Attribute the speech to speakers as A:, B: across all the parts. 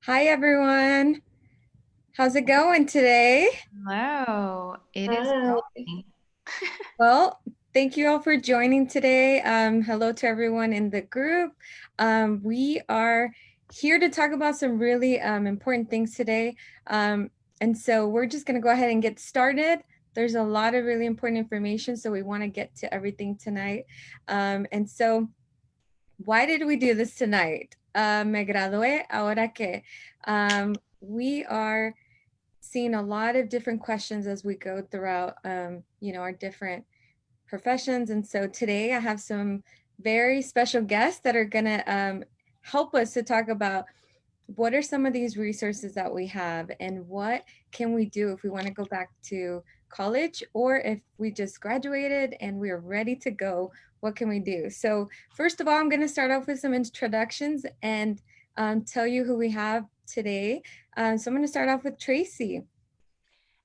A: Hi, everyone. How's it going today?
B: Hello, it is
C: Hi.
B: going.
A: Well, thank you all for joining today. Hello to everyone in the group. We are here to talk about some really important things today. And so we're just going to go ahead and get started. There's a lot of really important information, so we want to get to everything tonight. And so why did we do this tonight? Me gradué, ahora que. We are seeing a lot of different questions as we go throughout, our different professions. And so today I have some very special guests that are going to help us to talk about what are some of these resources that we have and what can we do if we want to go back to college or if we just graduated and we're ready to go, what can we do? So first of all, I'm going to start off with some introductions and tell you who we have today. So I'm going to start off with Tracey.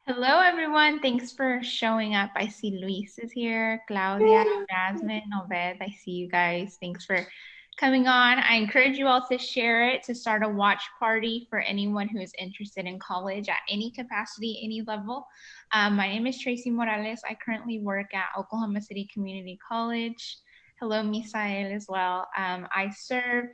B: Hello, everyone. Thanks for showing up. I see Luis is here, Claudia, Jasmine, Obed. I see you guys. Thanks for coming on. I encourage you all to share it, to start a watch party for anyone who is interested in college at any capacity, any level. My name is Tracey Morales. I currently work at Oklahoma City Community College. Hello, Misael as well. I serve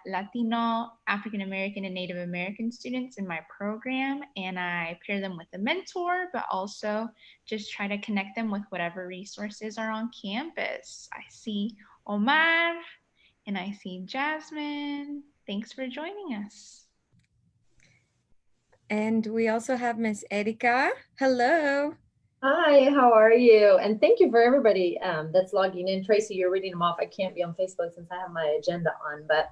B: Latino, African American, and Native American students in my program, and I pair them with a mentor, but also just try to connect them with whatever resources are on campus. I see Omar and I see Jasmine. Thanks for joining us.
A: And we also have Miss Erika. Hello.
C: Hi, how are you? And thank you for everybody that's logging in. Tracy, you're reading them off. I can't be on Facebook since I have my agenda on, but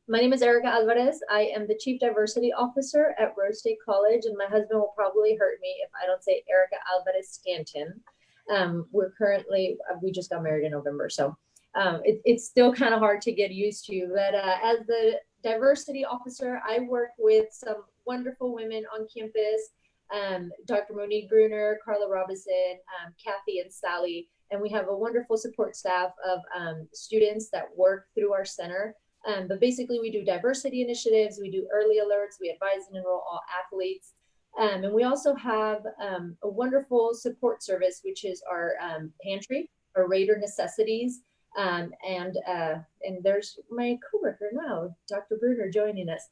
C: my name is Erica Alvarez. I am the Chief Diversity Officer at Rose State College, and my husband will probably hurt me if I don't say Erica Alvarez Stanton. We just got married in November, so it's still kind of hard to get used to. But as the Diversity Officer, I work with some wonderful women on campus, Dr. Monique Bruner, Carla Robinson, Kathy, and Sally. And we have a wonderful support staff of students that work through our center. But basically, we do diversity initiatives, we do early alerts, we advise and enroll all athletes. And we also have a wonderful support service, which is our pantry, our Raider Necessities. And there's my coworker now, Dr. Bruner, joining us.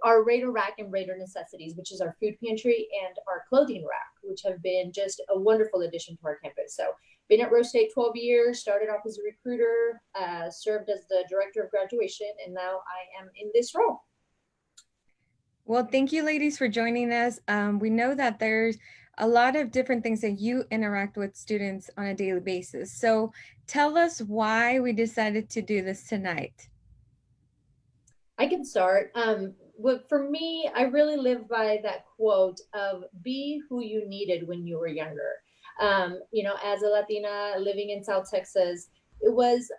C: Our Raider Rack and Raider Necessities, which is our food pantry, and our clothing rack, which have been just a wonderful addition to our campus. So been at Rose State 12 years, started off as a recruiter, served as the director of graduation, and now I am in this role.
A: Well, thank you, ladies, for joining us. We know that there's a lot of different things that you interact with students on a daily basis. So tell us why we decided to do this tonight.
C: I can start. For me, I really live by that quote of be who you needed when you were younger. As a Latina living in South Texas, it was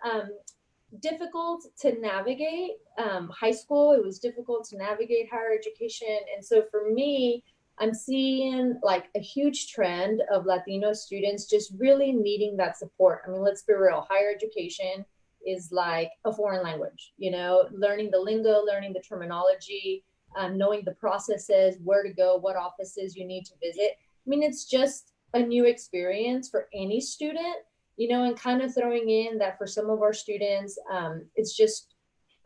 C: difficult to navigate high school. It was difficult to navigate higher education. And so for me, I'm seeing like a huge trend of Latino students just really needing that support. I mean, let's be real, higher education is like a foreign language, learning the lingo, learning the terminology, knowing the processes, where to go, what offices you need to visit. I mean, it's just a new experience for any student, and kind of throwing in that for some of our students, it's just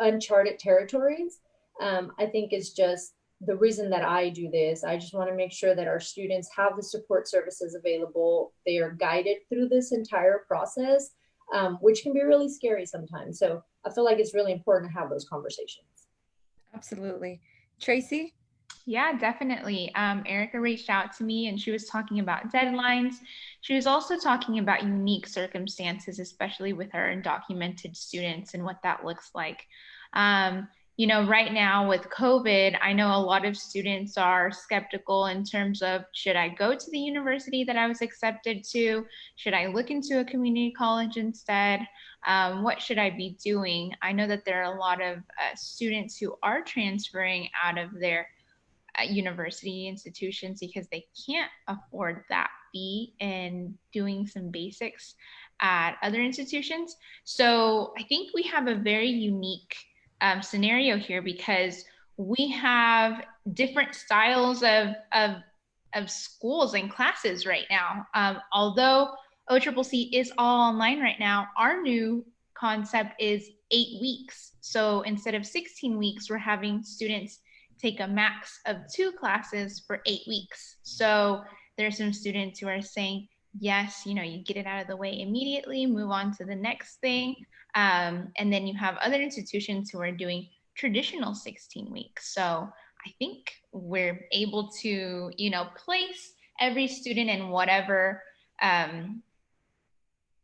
C: uncharted territories. I think it's just the reason that I do this. I just want to make sure that our students have the support services available. They are guided through this entire process, which can be really scary sometimes. So I feel like it's really important to have those conversations.
A: Absolutely. Tracey?
B: Yeah, definitely. Erica reached out to me and she was talking about deadlines. She was also talking about unique circumstances, especially with our undocumented students and what that looks like. Right now with COVID, I know a lot of students are skeptical in terms of should I go to the university that I was accepted to? Should I look into a community college instead? What should I be doing? I know that there are a lot of students who are transferring out of their university institutions because they can't afford that fee and doing some basics at other institutions. So I think we have a very unique scenario here because we have different styles of schools and classes right now. Although OCCC is all online right now, our new concept is 8 weeks. So instead of 16 weeks, we're having students take a max of 2 classes for 8 weeks. So there's some students who are saying, yes, you get it out of the way immediately, move on to the next thing. And then you have other institutions who are doing traditional 16 weeks. So I think we're able to, place every student in whatever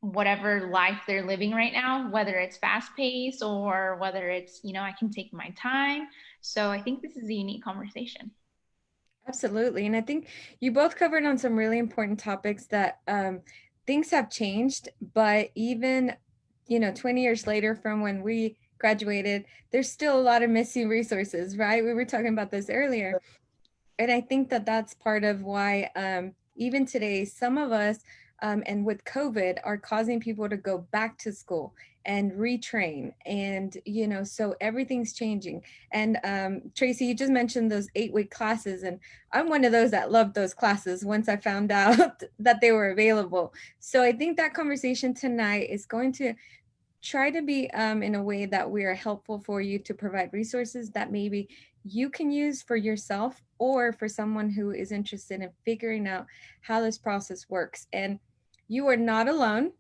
B: life they're living right now, whether it's fast paced or whether it's, I can take my time. So I think this is a unique conversation.
A: Absolutely. And I think you both covered on some really important topics that things have changed, but even, 20 years later from when we graduated, there's still a lot of missing resources, right? We were talking about this earlier. And I think that that's part of why even today, some of us, and with COVID, are causing people to go back to school and retrain. And, so everything's changing. And Tracey, you just mentioned those 8-week classes. And I'm one of those that loved those classes once I found out that they were available. So I think that conversation tonight is going to try to be in a way that we are helpful for you to provide resources that maybe you can use for yourself or for someone who is interested in figuring out how this process works. And you are not alone.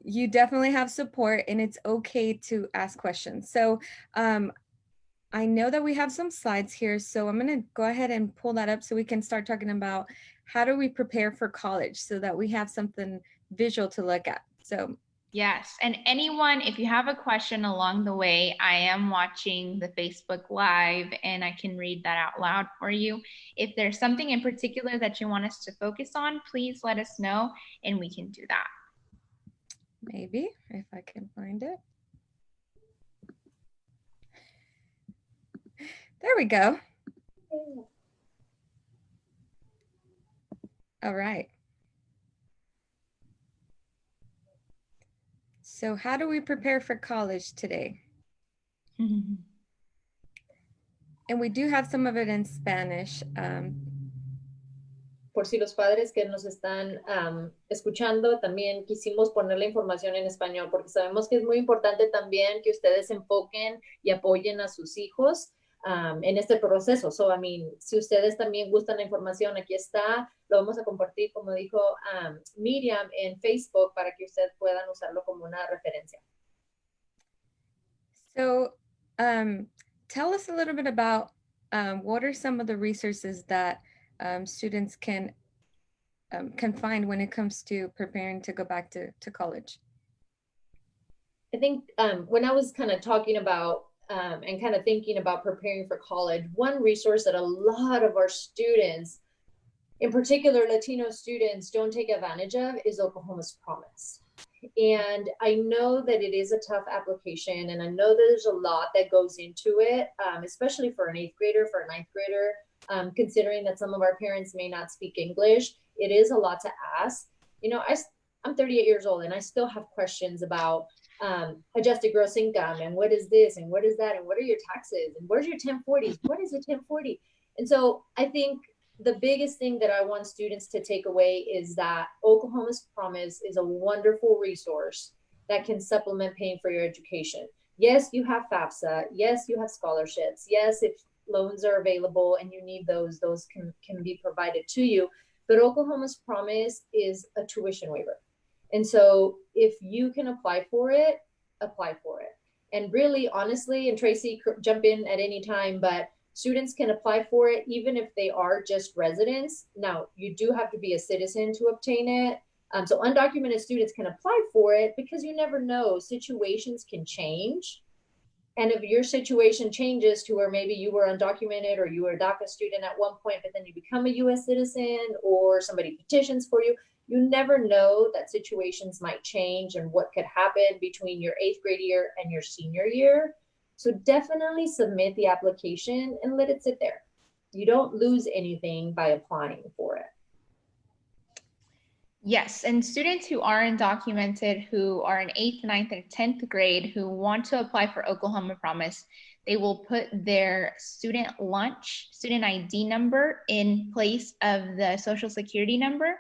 A: You definitely have support, and it's okay to ask questions. So I know that we have some slides here, so I'm going to go ahead and pull that up so we can start talking about how do we prepare for college so that we have something visual to look at. So
B: yes. And anyone, if you have a question along the way, I am watching the Facebook Live and I can read that out loud for you. If there's something in particular that you want us to focus on, please let us know and we can do that.
A: Maybe, if I can find it. There we go. All right. So how do we prepare for college today? And we do have some of it in Spanish.
C: Por si los padres que nos están escuchando, también quisimos poner la información en español, porque sabemos que es muy importante también que ustedes se enfoquen y apoyen a sus hijos en este proceso. So, si ustedes también gustan la información, aquí está, lo vamos a compartir, como dijo Miriam, en Facebook para que ustedes puedan usarlo como una referencia.
A: So, tell us a little bit about what are some of the resources that students can find when it comes to preparing to go back to college?
C: I think when I was kind of talking about and kind of thinking about preparing for college, one resource that a lot of our students, in particular Latino students, don't take advantage of is Oklahoma's Promise. And I know that it is a tough application, and I know that there's a lot that goes into it, especially for an 8th grader, for a 9th grader, considering that some of our parents may not speak English. It is a lot to ask. I'm 38 years old, and I still have questions about adjusted gross income, and what is this, and what is that, and what are your taxes, and where's your 1040s? What is a 1040? And so I think the biggest thing that I want students to take away is that Oklahoma's Promise is a wonderful resource that can supplement paying for your education. Yes, you have FAFSA. Yes, you have scholarships. Yes, if loans are available and you need those can be provided to you. But Oklahoma's Promise is a tuition waiver. And so if you can apply for it, apply for it. And really, honestly, and Tracey, jump in at any time, but students can apply for it even if they are just residents. Now, you do have to be a citizen to obtain it. So undocumented students can apply for it because you never know. Situations can change. And if your situation changes to where maybe you were undocumented or you were a DACA student at one point, but then you become a U.S. citizen or somebody petitions for you, you never know that situations might change and what could happen between your 8th grade year and your senior year. So definitely submit the application and let it sit there. You don't lose anything by applying for it.
B: Yes, and students who are undocumented, who are in 8th, ninth, and 10th grade, who want to apply for Oklahoma Promise, they will put their student lunch, student ID number in place of the social security number.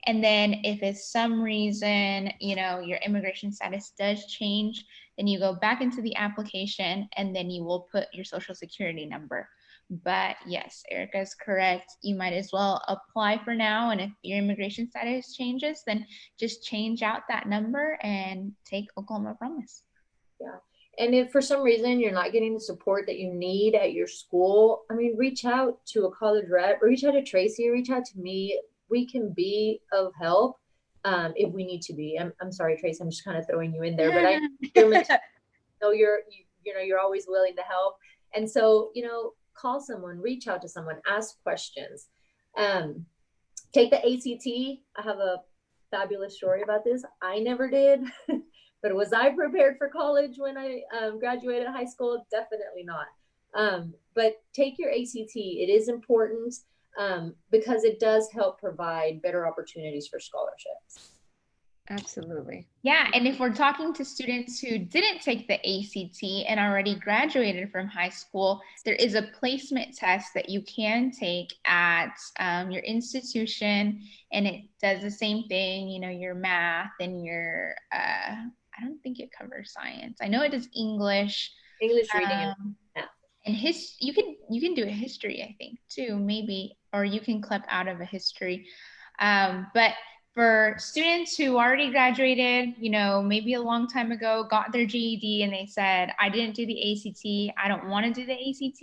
B: And then if it's some reason, your immigration status does change, then you go back into the application and then you will put your social security number. But yes, Erica is correct. You might as well apply for now. And if your immigration status changes, then just change out that number and take Oklahoma Promise.
C: Yeah. And if for some reason you're not getting the support that you need at your school, I mean, reach out to a college rep, reach out to Tracey, reach out to me. We can be of help if we need to be. I'm sorry, Tracey, I'm just kind of throwing you in there, but I know you're always willing to help. And so, call someone, reach out to someone, ask questions. Take the ACT. I have a fabulous story about this. I never did. But was I prepared for college when I graduated high school? Definitely not. But take your ACT. It is important because it does help provide better opportunities for scholarships.
A: Absolutely.
B: Yeah, and if we're talking to students who didn't take the ACT and already graduated from high school, there is a placement test that you can take at your institution, and it does the same thing, your math and your, I don't think it covers science. I know it does English.
C: English reading and math.
B: And you can do a history, I think, too, maybe, or you can clip out of a history. But for students who already graduated, maybe a long time ago, got their GED and they said, I didn't do the ACT, I don't want to do the ACT,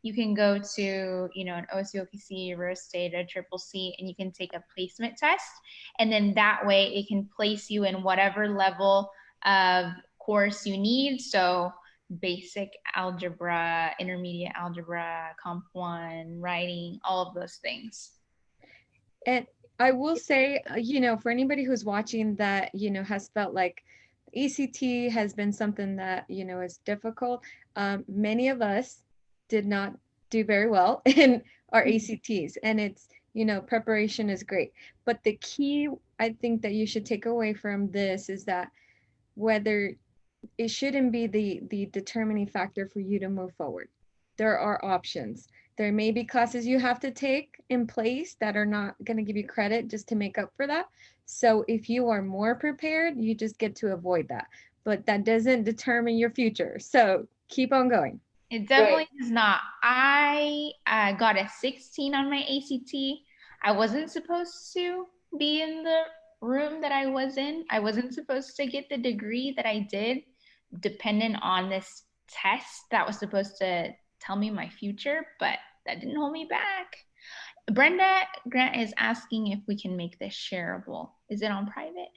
B: you can go to, an OSU, OPC, Rose State, a Triple C, and you can take a placement test. And then that way it can place you in whatever level of course you need. So basic algebra, intermediate algebra, Comp 1, writing, all of those things.
A: And I will say, for anybody who's watching that, has felt like ACT has been something that, is difficult. Many of us did not do very well in our ACTs, and it's, preparation is great. But the key, I think, that you should take away from this is that whether it shouldn't be the determining factor for you to move forward. There are options. There may be classes you have to take in place that are not going to give you credit just to make up for that. So if you are more prepared, you just get to avoid that. But that doesn't determine your future. So keep on going.
B: It definitely does not. I got a 16 on my ACT. I wasn't supposed to be in the room that I was in. I wasn't supposed to get the degree that I did, dependent on this test that was supposed to tell me my future, but that didn't hold me back. Brenda Grant is asking if we can make this shareable. Is it on private?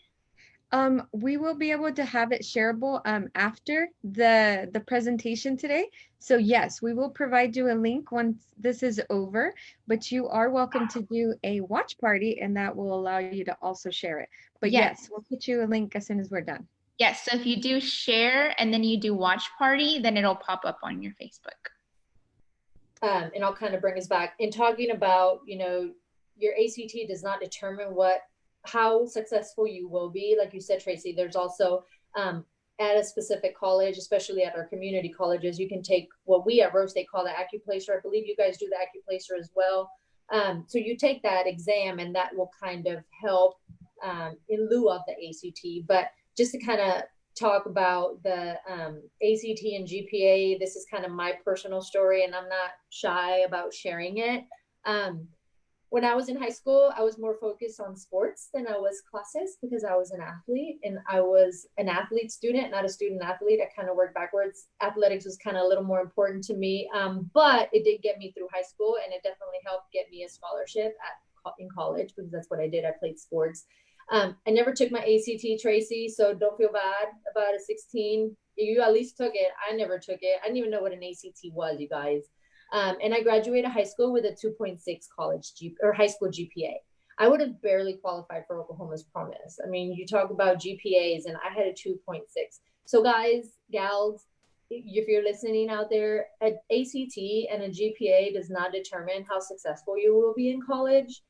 A: We will be able to have it shareable after the presentation today. So yes, we will provide you a link once this is over, but you are welcome to do a watch party and that will allow you to also share it. But yes, we'll get you a link as soon as we're done.
B: Yes, so if you do share and then you do watch party, then it'll pop up on your Facebook.
C: And I'll kind of bring us back in talking about, your ACT does not determine how successful you will be. Like you said, Tracey, there's also at a specific college, especially at our community colleges, you can take what we at Rose State call the AccuPlacer. I believe you guys do the AccuPlacer as well. So you take that exam and that will kind of help in lieu of the ACT. But just to kind of talk about the ACT and GPA, this is kind of my personal story and I'm not shy about sharing it. When I was in high school, I was more focused on sports than I was classes because I was an athlete and I was an athlete student, not a student athlete. I kind of worked backwards. Athletics was kind of a little more important to me, but it did get me through high school and it definitely helped get me a scholarship in college because that's what I did. I played sports. I never took my ACT, Tracey, so don't feel bad about a 16. You at least took it. I never took it. I didn't even know what an ACT was, you guys. And I graduated high school with a 2.6 high school GPA. I would have barely qualified for Oklahoma's Promise. I mean, you talk about GPAs and I had a 2.6. So guys, gals, if you're listening out there, an ACT and a GPA does not determine how successful you will be in college.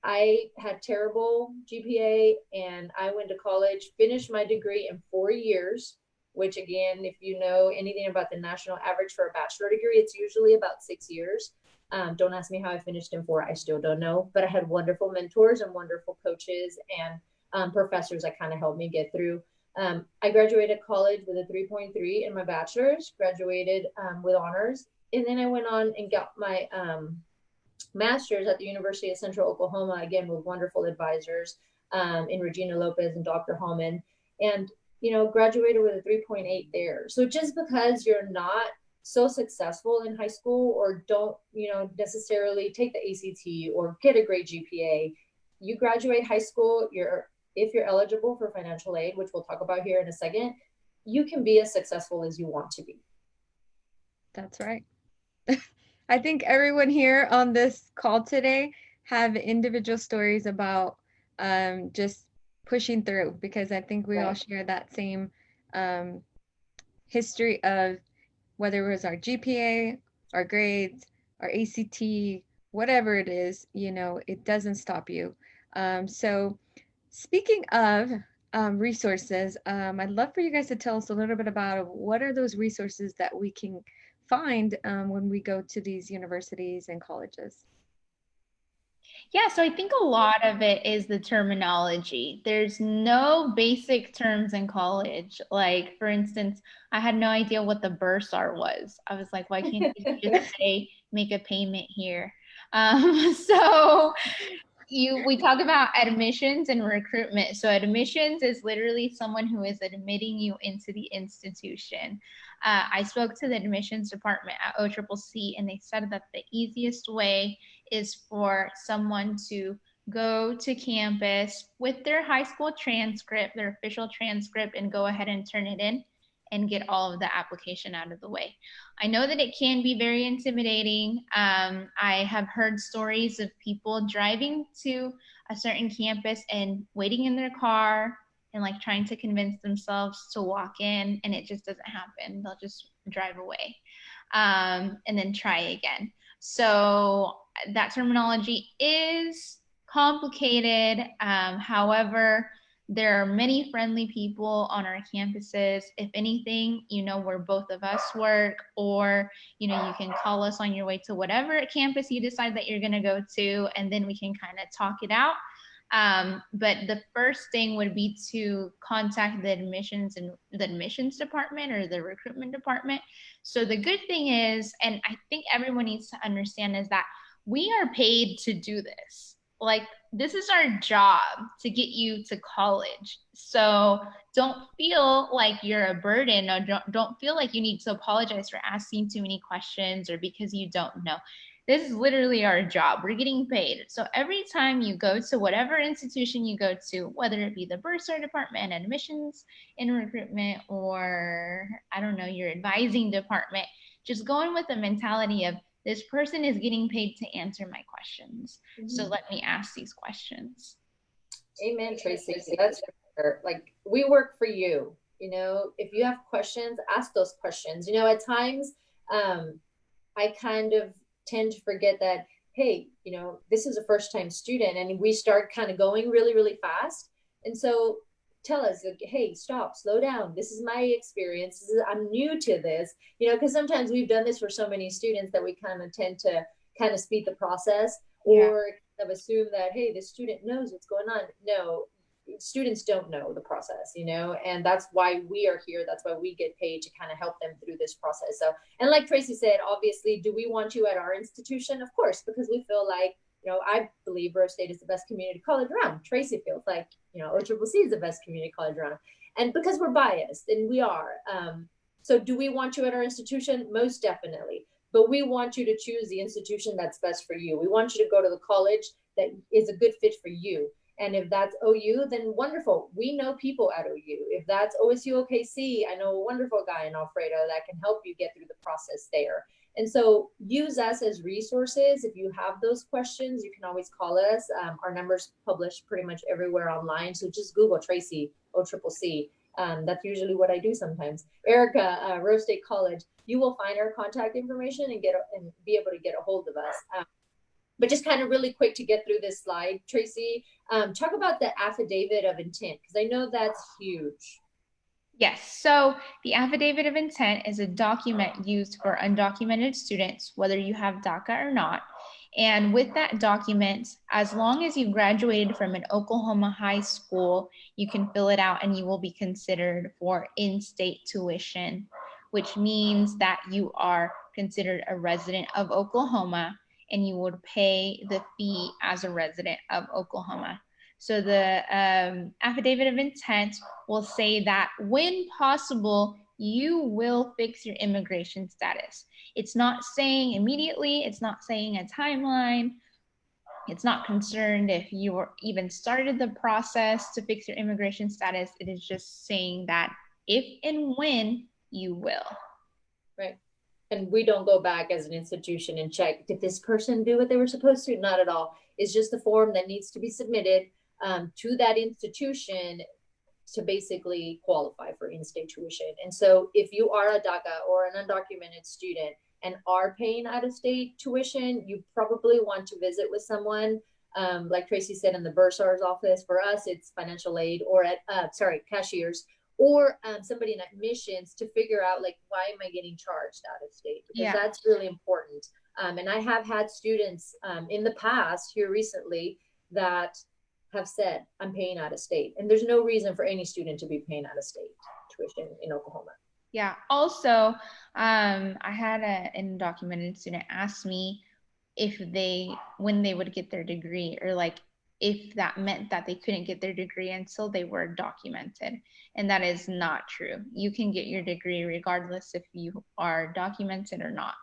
C: I had terrible GPA and I went to college, finished my degree in 4 years, which again, if you know anything about the national average for a bachelor degree, it's usually about 6 years. Don't ask me how I finished in 4. I still don't know, but I had wonderful mentors and wonderful coaches and professors that kind of helped me get through. I graduated college with a 3.3 in my bachelor's, graduated with honors, and then I went on and got my master's at the University of Central Oklahoma, again with wonderful advisors in Regina Lopez and Dr. Hallman, and graduated with a 3.8 there. So just because you're not so successful in high school or don't necessarily take the ACT or get a great GPA, you graduate high school, if you're eligible for financial aid, which we'll talk about here in a second, you can be as successful as you want to be.
A: That's right. I think everyone here on this call today have individual stories about just pushing through, because I think we all share that same history of whether it was our GPA, our grades, our ACT, whatever it is, it doesn't stop you. So speaking of resources, I'd love for you guys to tell us a little bit about what are those resources that we can find when we go to these universities and colleges.
B: Yeah, so I think a lot of it is the terminology. There's no basic terms in college. Like, for instance, I had no idea what the bursar was. I was like, why can't you just say make a payment here? So we talk about admissions and recruitment. So admissions is literally someone who is admitting you into the institution. I spoke to the admissions department at OCCC, and they said that the easiest way is for someone to go to campus with their high school transcript, their official transcript, and go ahead and turn it in and get all of the application out of the way. I know that it can be very intimidating. I have heard stories of people driving to a certain campus and waiting in their car and like trying to convince themselves to walk in, and it just doesn't happen. They'll just drive away and then try again. So that terminology is complicated. However, there are many friendly people on our campuses. If anything, where both of us work, or, you can call us on your way to whatever campus you decide that you're going to go to, and then we can kind of talk it out. But the first thing would be to contact the admissions department or the recruitment department. So the good thing is, and I think everyone needs to understand, is that we are paid to do this. Like, this is our job to get you to college. So don't feel like you're a burden, or don't feel like you need to apologize for asking too many questions or because you don't know. This is literally our job. We're getting paid. So every time you go to whatever institution you go to, whether it be the bursar department, admissions and recruitment, or I don't know, your advising department, just go in with the mentality of, this person is getting paid to answer my questions. Mm-hmm. So let me ask these questions.
C: Amen, Tracey. That's fair. Like, we work for you. If you have questions, ask those questions. At times, I kind of tend to forget that, hey, this is a first-time student, and we start kind of going really, really fast. And so tell us, like, hey, stop, slow down. This is my experience. I'm new to this, because sometimes we've done this for so many students that we kind of tend to kind of speed the process, or kind of assume that, hey, the student knows what's going on. No, students don't know the process, and that's why we are here. That's why we get paid, to kind of help them through this process. So, and like Tracey said, obviously, do we want you at our institution? Of course, because we feel like, I believe Rose State is the best community college around. Tracey feels like, OCCC is the best community college around. And because we're biased, and we are. So do we want you at our institution? Most definitely. But we want you to choose the institution that's best for you. We want you to go to the college that is a good fit for you. And if that's OU, then wonderful. We know people at OU. If that's OSU OKC, I know a wonderful guy in Alfredo that can help you get through the process there. And so use us as resources. If you have those questions, you can always call us. Our number's published pretty much everywhere online. So just Google Tracey OCCC. That's usually what I do sometimes. Erica, Rose State College, you will find our contact information and be able to get a hold of us. But just kind of really quick to get through this slide, Tracy, talk about the affidavit of intent, because I know that's huge.
B: Yes, so the affidavit of intent is a document used for undocumented students, whether you have DACA or not. And with that document, as long as you graduated from an Oklahoma high school, you can fill it out and you will be considered for in-state tuition, which means that you are considered a resident of Oklahoma and you would pay the fee as a resident of Oklahoma. So the affidavit of intent will say that when possible, you will fix your immigration status. It's not saying immediately, it's not saying a timeline. It's not concerned if you even started the process to fix your immigration status. It is just saying that if and when you will.
C: Right. And we don't go back as an institution and check, did this person do what they were supposed to? Not at all. It's just a form that needs to be submitted to that institution to basically qualify for in-state tuition. And so if you are a DACA or an undocumented student and are paying out-of-state tuition, you probably want to visit with someone, like Tracy said, in the bursar's office. For us, it's financial aid, or at cashiers, or somebody in admissions, to figure out, like, why am I getting charged out of state? Because that's really important. And I have had students in the past here recently that have said, I'm paying out of state. And there's no reason for any student to be paying out of state tuition in Oklahoma.
B: Yeah. Also, I had an undocumented student ask me when they would get their degree, or like if that meant that they couldn't get their degree until they were documented. And that is not true. You can get your degree regardless if you are documented or not.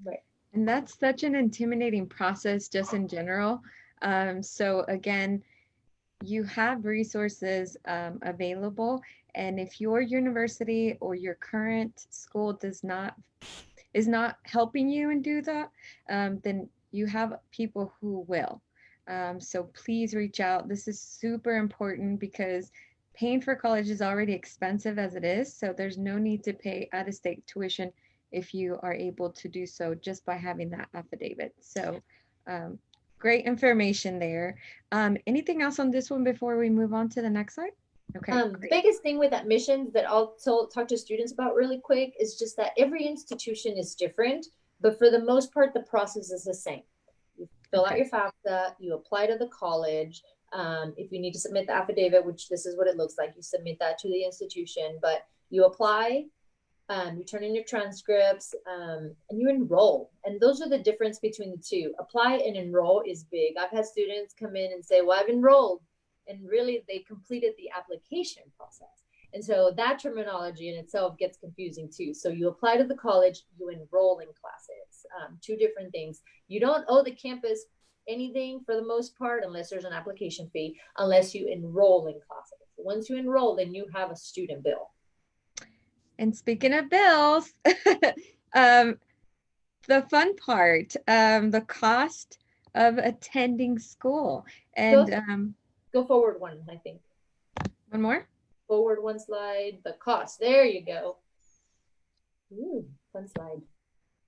C: Right.
A: And that's such an intimidating process just in general. So again, you have resources available, and if your university or your current school is not helping you and do that, then you have people who will. So please reach out. This is super important because paying for college is already expensive as it is. So there's no need to pay out-of-state tuition if you are able to do so just by having that affidavit. So great information there. Anything else on this one before we move on to the next slide? Okay.
C: The biggest thing with admissions that I'll talk to students about really quick is just that every institution is different, but for the most part, the process is the same. You fill out your FAFSA, you apply to the college. If you need to submit the affidavit, which this is what it looks like, you submit that to the institution, but you apply, you turn in your transcripts, and you enroll. And those are the difference between the two. Apply and enroll is big. I've had students come in and say, well, I've enrolled, and really they completed the application process. And so that terminology in itself gets confusing too. So you apply to the college, you enroll in classes, two different things. You don't owe the campus anything for the most part, unless there's an application fee, unless you enroll in classes. Once you enroll, then you have a student bill.
A: And speaking of bills, the fun part, the cost of attending school. And
C: go forward one, I think.
A: One more?
C: Forward one slide, the cost. There you go. Ooh, fun slide.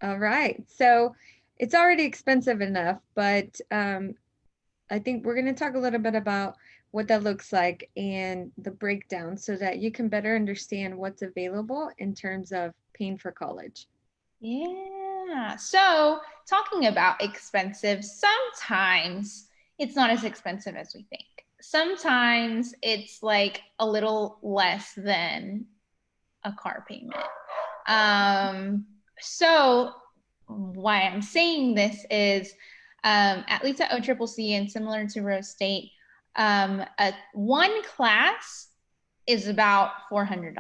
A: All right. So it's already expensive enough, but I think we're going to talk a little bit about what that looks like and the breakdown so that you can better understand what's available in terms of paying for college.
B: Yeah. So talking about expensive, sometimes it's not as expensive as we think. Sometimes it's like a little less than a car payment. So why I'm saying this is at least at OCCC and similar to Rose State, one class is about $400.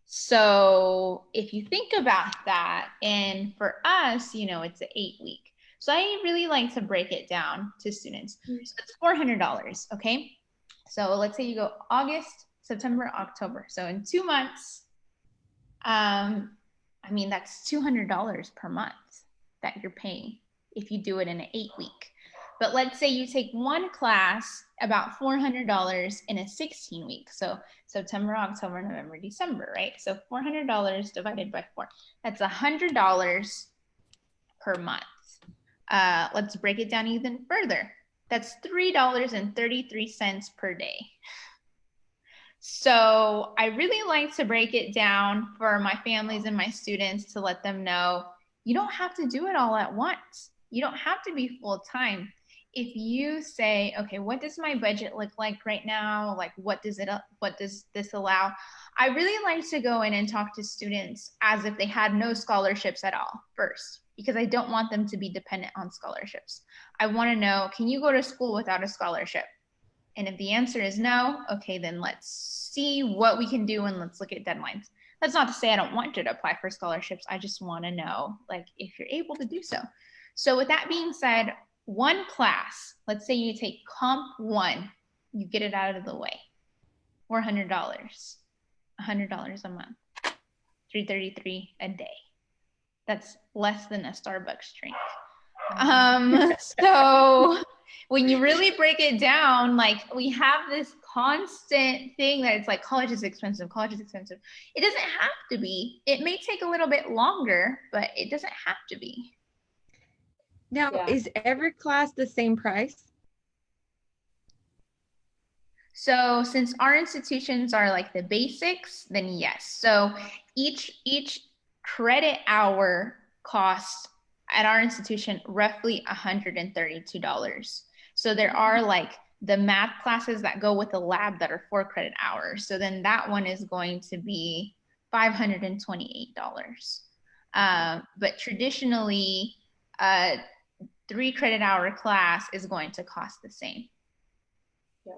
B: So if you think about that, and for us, it's an 8-week. So I really like to break it down to students. So it's $400, okay? So let's say you go August, September, October. So in 2 months, that's $200 per month that you're paying if you do it in an 8-week. But let's say you take one class, about $400 in a 16-week. So September, October, November, December, right? So $400 divided by 4. That's $100 per month. Let's break it down even further. That's $3.33 per day. So I really like to break it down for my families and my students to let them know you don't have to do it all at once. You don't have to be full time. If you say, okay, what does my budget look like right now? Like, what does this allow? I really like to go in and talk to students as if they had no scholarships at all first, because I don't want them to be dependent on scholarships. I want to know, can you go to school without a scholarship? And if the answer is no, okay, then let's see what we can do and let's look at deadlines. That's not to say I don't want you to apply for scholarships. I just want to know, like, if you're able to do so. So with that being said, one class, let's say you take Comp 1, you get it out of the way, $400, $100 a month, $333 a day. That's less than a Starbucks drink. So when you really break it down, like, we have this constant thing that it's like, college is expensive, college is expensive. It doesn't have to be. It may take a little bit longer, but it doesn't have to be.
A: Now, is every class the same price?
B: So since our institutions are like the basics, then yes. So each credit hour costs at our institution roughly $132. So there are like the math classes that go with the lab that are 4 credit hours. So then that one is going to be $528. But traditionally, 3 credit hour class is going to cost the same.
C: Yeah.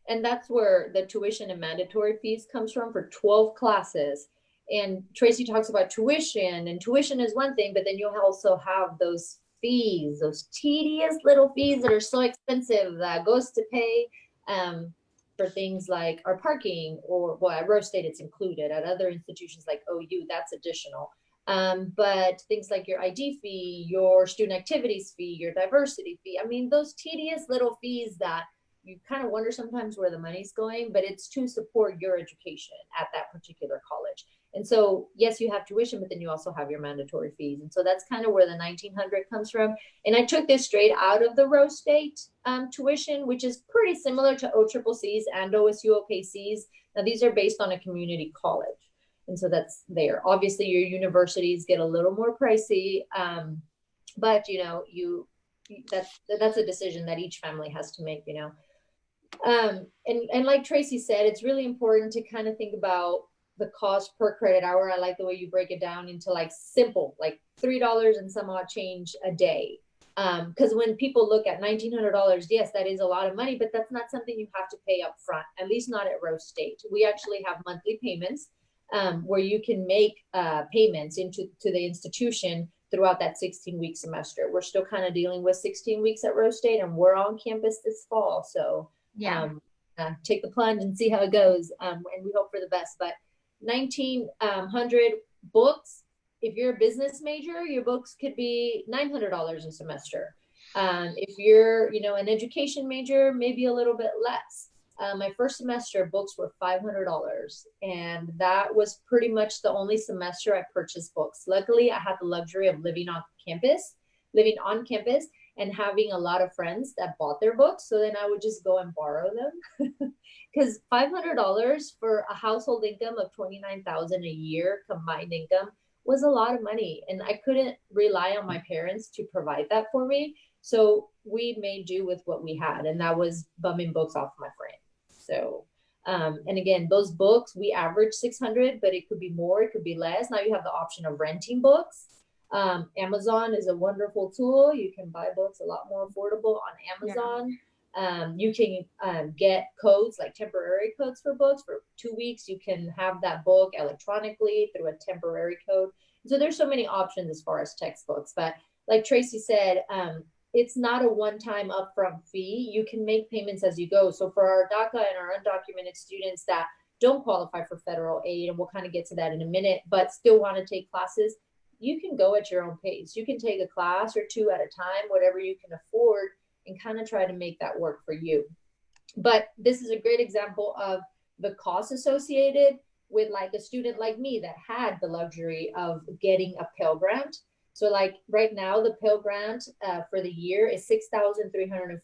C: And that's where the tuition and mandatory fees comes from for 12 classes. And Tracey talks about tuition, and tuition is one thing, but then you also have those fees, those tedious little fees that are so expensive that goes to pay for things like our parking, or, well, at Rose State it's included. At other institutions like OU, that's additional. But things like your ID fee, your student activities fee, your diversity fee, I mean, those tedious little fees that you kind of wonder sometimes where the money's going, but it's to support your education at that particular college. And so, yes, you have tuition, but then you also have your mandatory fees. And so that's kind of where the 1900 comes from. And I took this straight out of the Rose State tuition, which is pretty similar to OCCC's and OSU OKC's. Now, these are based on a community college. And so that's there. Obviously, your universities get a little more pricey, but, you know, that's a decision that each family has to make, you know. And like Tracey said, it's really important to kind of think about the cost per credit hour. I like the way you break it down into like simple, like $3 and some odd change a day. Because when people look at $1,900, yes, that is a lot of money, but that's not something you have to pay up front, at least not at Rose State. We actually have monthly payments where you can make payments into the institution throughout that 16-week semester. We're still kind of dealing with 16 weeks at Rose State, and we're on campus this fall. So yeah, take the plunge and see how it goes. And we hope for the best. But 1,900 books. If you're a business major, your books could be $900 a semester. If you're, you know, an education major, maybe a little bit less. My first semester books were $500, and that was pretty much the only semester I purchased books. Luckily, I had the luxury of living on campus, and having a lot of friends that bought their books. So then I would just go and borrow them. Because $500 for a household income of $29,000 a year combined income was a lot of money, and I couldn't rely on my parents to provide that for me. So we made do with what we had, and that was bumming books off my friend. So, and again, those books, we average 600, but it could be more, it could be less. Now you have the option of renting books. Amazon is a wonderful tool. You can buy books a lot more affordable on Amazon. Yeah. You can get codes, like temporary codes for books. For 2 weeks, you can have that book electronically through a temporary code. So there's so many options as far as textbooks. But like Tracey said, it's not a one-time upfront fee. You can make payments as you go. So for our DACA and our undocumented students that don't qualify for federal aid, and we'll kind of get to that in a minute, but still want to take classes, you can go at your own pace. You can take a class or 2 at a time, whatever you can afford, and kind of try to make that work for you. But this is a great example of the costs associated with like a student like me that had the luxury of getting a Pell Grant. So like right now, the Pell Grant for the year is $6,345,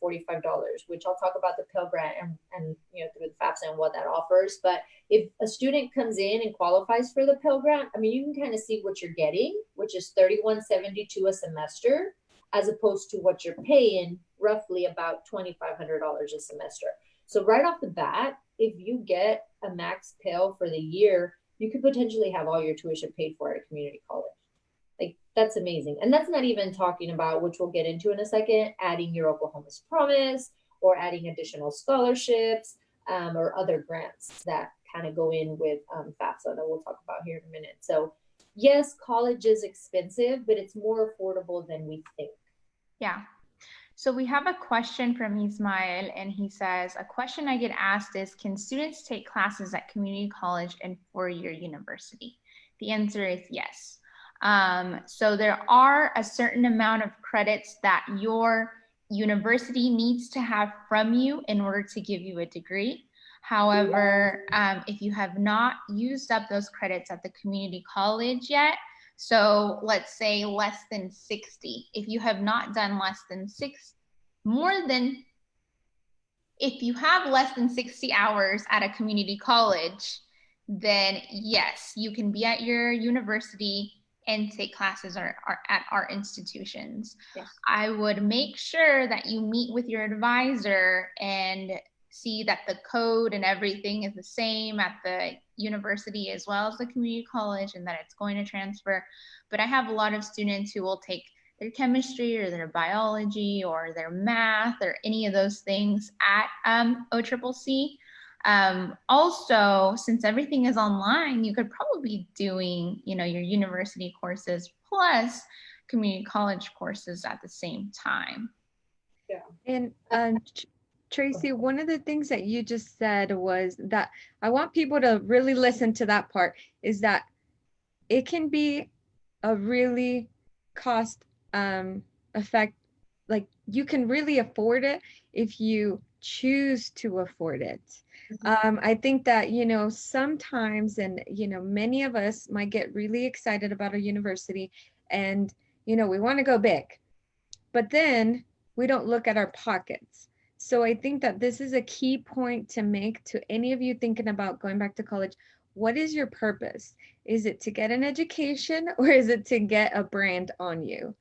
C: which I'll talk about the Pell Grant and through the FAFSA and what that offers. But if a student comes in and qualifies for the Pell Grant, I mean, you can kind of see what you're getting, which is $3,172 a semester, as opposed to what you're paying, roughly about $2,500 a semester. So right off the bat, if you get a max Pell for the year, you could potentially have all your tuition paid for at a community college. Like, that's amazing. And that's not even talking about, which we'll get into in a second, adding your Oklahoma's Promise or adding additional scholarships or other grants that kind of go in with FAFSA that we'll talk about here in a minute. So yes, college is expensive, but it's more affordable than we think.
B: Yeah. So we have a question from Ismael, and he says, a question I get asked is, can students take classes at community college and four-year university? The answer is yes. So there are a certain amount of credits that your university needs to have from you in order to give you a degree. However, if you have not used up those credits at the community college yet, so let's say less than 60, if you have not done if you have less than 60 hours at a community college, then yes, you can be at your university and take classes at our institutions.
C: Yes.
B: I would make sure that you meet with your advisor and see that the code and everything is the same at the university as well as the community college, and that it's going to transfer. But I have a lot of students who will take their chemistry or their biology or their math or any of those things at OCCC. Also, since everything is online, you could probably be doing, your university courses plus community college courses at the same time.
C: Yeah.
A: And Tracey, one of the things that you just said was that I want people to really listen to that part, is that it can be a really cost effect. Like, you can really afford it if you choose to afford it. I think that, sometimes, and, many of us might get really excited about a university and, we want to go big, but then we don't look at our pockets. So I think that this is a key point to make to any of you thinking about going back to college. What is your purpose? Is it to get an education, or is it to get a brand on you?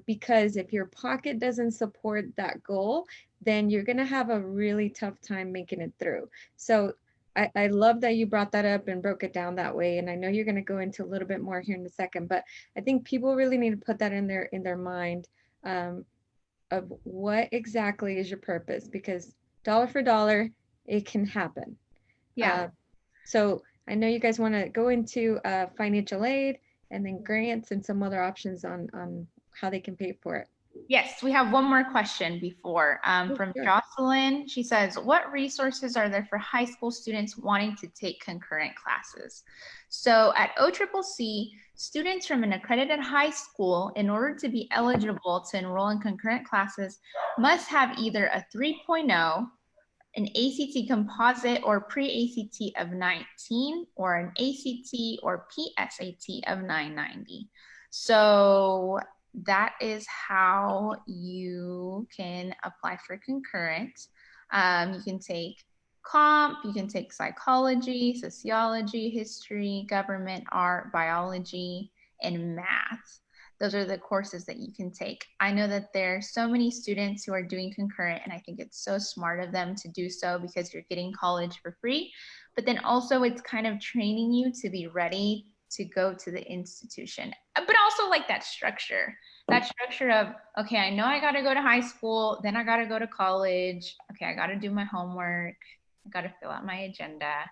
A: Because if your pocket doesn't support that goal, then you're going to have a really tough time making it through. So I love that you brought that up and broke it down that way. And I know you're going to go into a little bit more here in a second, but I think people really need to put that in their mind. Of what exactly is your purpose, because dollar for dollar, it can happen.
B: Yeah.
A: So I know you guys want to go into financial aid and then grants and some other options on how they can pay for it.
B: Yes, we have one more question before from
A: Sure.
B: Jocelyn. She says, what resources are there for high school students wanting to take concurrent classes? So at OCCC, students from an accredited high school, in order to be eligible to enroll in concurrent classes, must have either a 3.0, an ACT composite or pre-ACT of 19, or an ACT or PSAT of 990. So that is how you can apply for concurrent. You can take comp, you can take psychology, sociology, history, government, art, biology, and math. Those are the courses that you can take. I know that there are so many students who are doing concurrent, and I think it's so smart of them to do so because you're getting college for free. But then also it's kind of training you to be ready to go to the institution, but also like that structure of, okay, I know I got to go to high school, then I got to go to college. Okay, I got to do my homework. I got to fill out my agenda.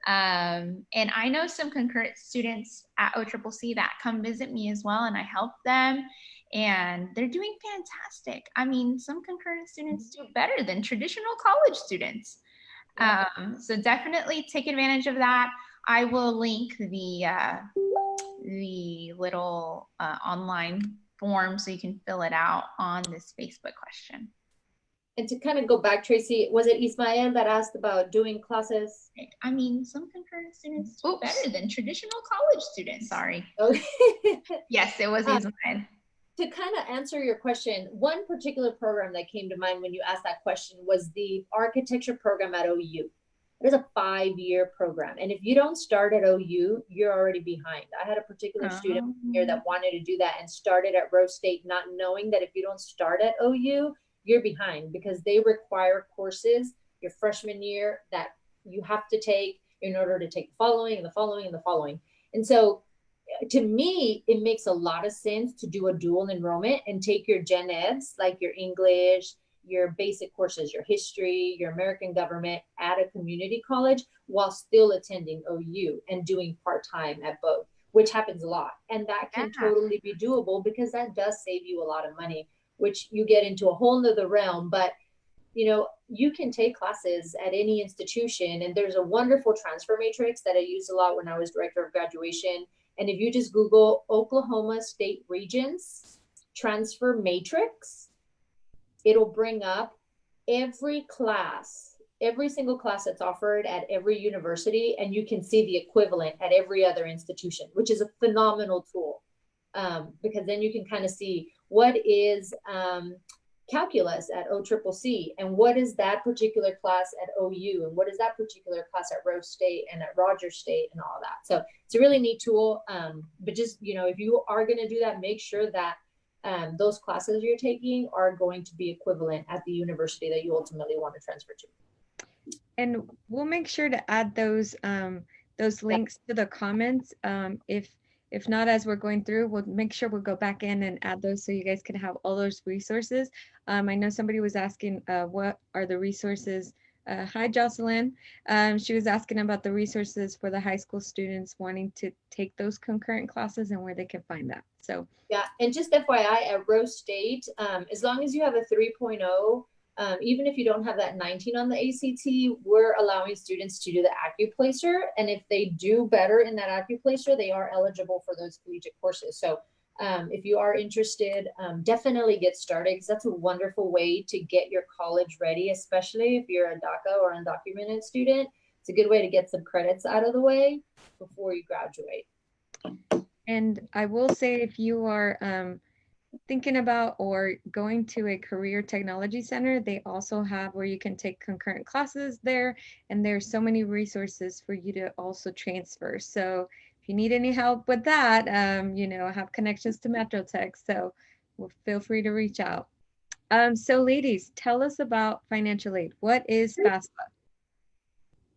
B: And I know some concurrent students at OCCC that come visit me as well, and I help them, and they're doing fantastic. I mean, some concurrent students do better than traditional college students. So definitely take advantage of that. I will link the little online form so you can fill it out on this Facebook question.
C: And to kind of go back, Tracy, was it Ismael that asked about doing classes?
B: I mean, some concurrent students do better than traditional college students. Sorry.
C: Okay.
B: Yes, it was Ismael.
C: To kind of answer your question, one particular program that came to mind when you asked that question was the architecture program at OU. It is a 5-year program. And if you don't start at OU, you're already behind. I had a particular student here that wanted to do that and started at Rose State, not knowing that if you don't start at OU, you're behind because they require courses your freshman year that you have to take in order to take the following and the following and the following. And so to me, it makes a lot of sense to do a dual enrollment and take your gen eds, like your English, your basic courses, your history, your American government at a community college while still attending OU and doing part-time at both, which happens a lot. And that can totally be doable because that does save you a lot of money, which you get into a whole nother realm. But you can take classes at any institution, and there's a wonderful transfer matrix that I used a lot when I was director of graduation. And if you just Google Oklahoma State Regents transfer matrix, it'll bring up every class, every single class that's offered at every university, and you can see the equivalent at every other institution, which is a phenomenal tool, because then you can kind of see what is calculus at OCCC, and what is that particular class at OU, and what is that particular class at Rose State and at Rogers State and all that. So it's a really neat tool. But just, if you are going to do that, make sure that those classes you're taking are going to be equivalent at the university that you ultimately want to transfer to.
A: And we'll make sure to add those links to the comments. If not, as we're going through, we'll make sure we'll go back in and add those so you guys can have all those resources. I know somebody was asking what are the resources. Hi, Jocelyn. She was asking about the resources for the high school students wanting to take those concurrent classes and where they can find that. So
C: yeah, and just FYI, at Rose State, as long as you have a 3.0, even if you don't have that 19 on the ACT, we're allowing students to do the AccuPlacer. And if they do better in that AccuPlacer, they are eligible for those collegiate courses. So if you are interested, definitely get started, because that's a wonderful way to get your college ready, especially if you're a DACA or undocumented student. It's a good way to get some credits out of the way before you graduate.
A: And I will say, if you are thinking about or going to a career technology center, they also have where you can take concurrent classes there, and there's so many resources for you to also transfer. So if you need any help with that, I have connections to Metro Tech, so feel free to reach out. So ladies, tell us about financial aid. What is FAFSA?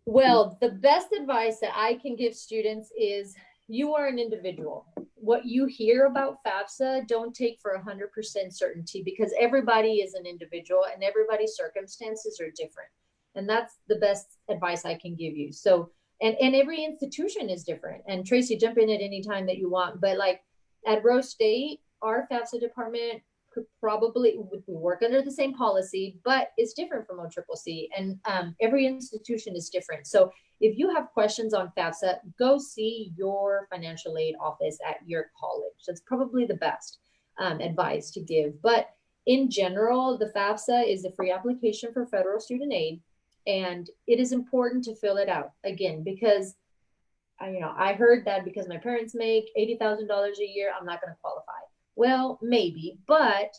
C: Well, the best advice that I can give students is you are an individual. What you hear about FAFSA, don't take for 100% certainty, because everybody is an individual and everybody's circumstances are different. And that's the best advice I can give you. So, and every institution is different. And Tracy, jump in at any time that you want. But like at Rose State, our FAFSA department could probably work under the same policy, but it's different from OCCC, and every institution is different. So if you have questions on FAFSA, go see your financial aid office at your college. That's probably the best advice to give. But in general, the FAFSA is a free application for federal student aid, and it is important to fill it out, again, because I heard that because my parents make $80,000 a year, I'm not going to qualify. Well, maybe, but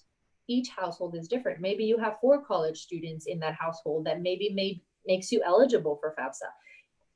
C: each household is different. Maybe you have 4 college students in that household that maybe makes you eligible for FAFSA.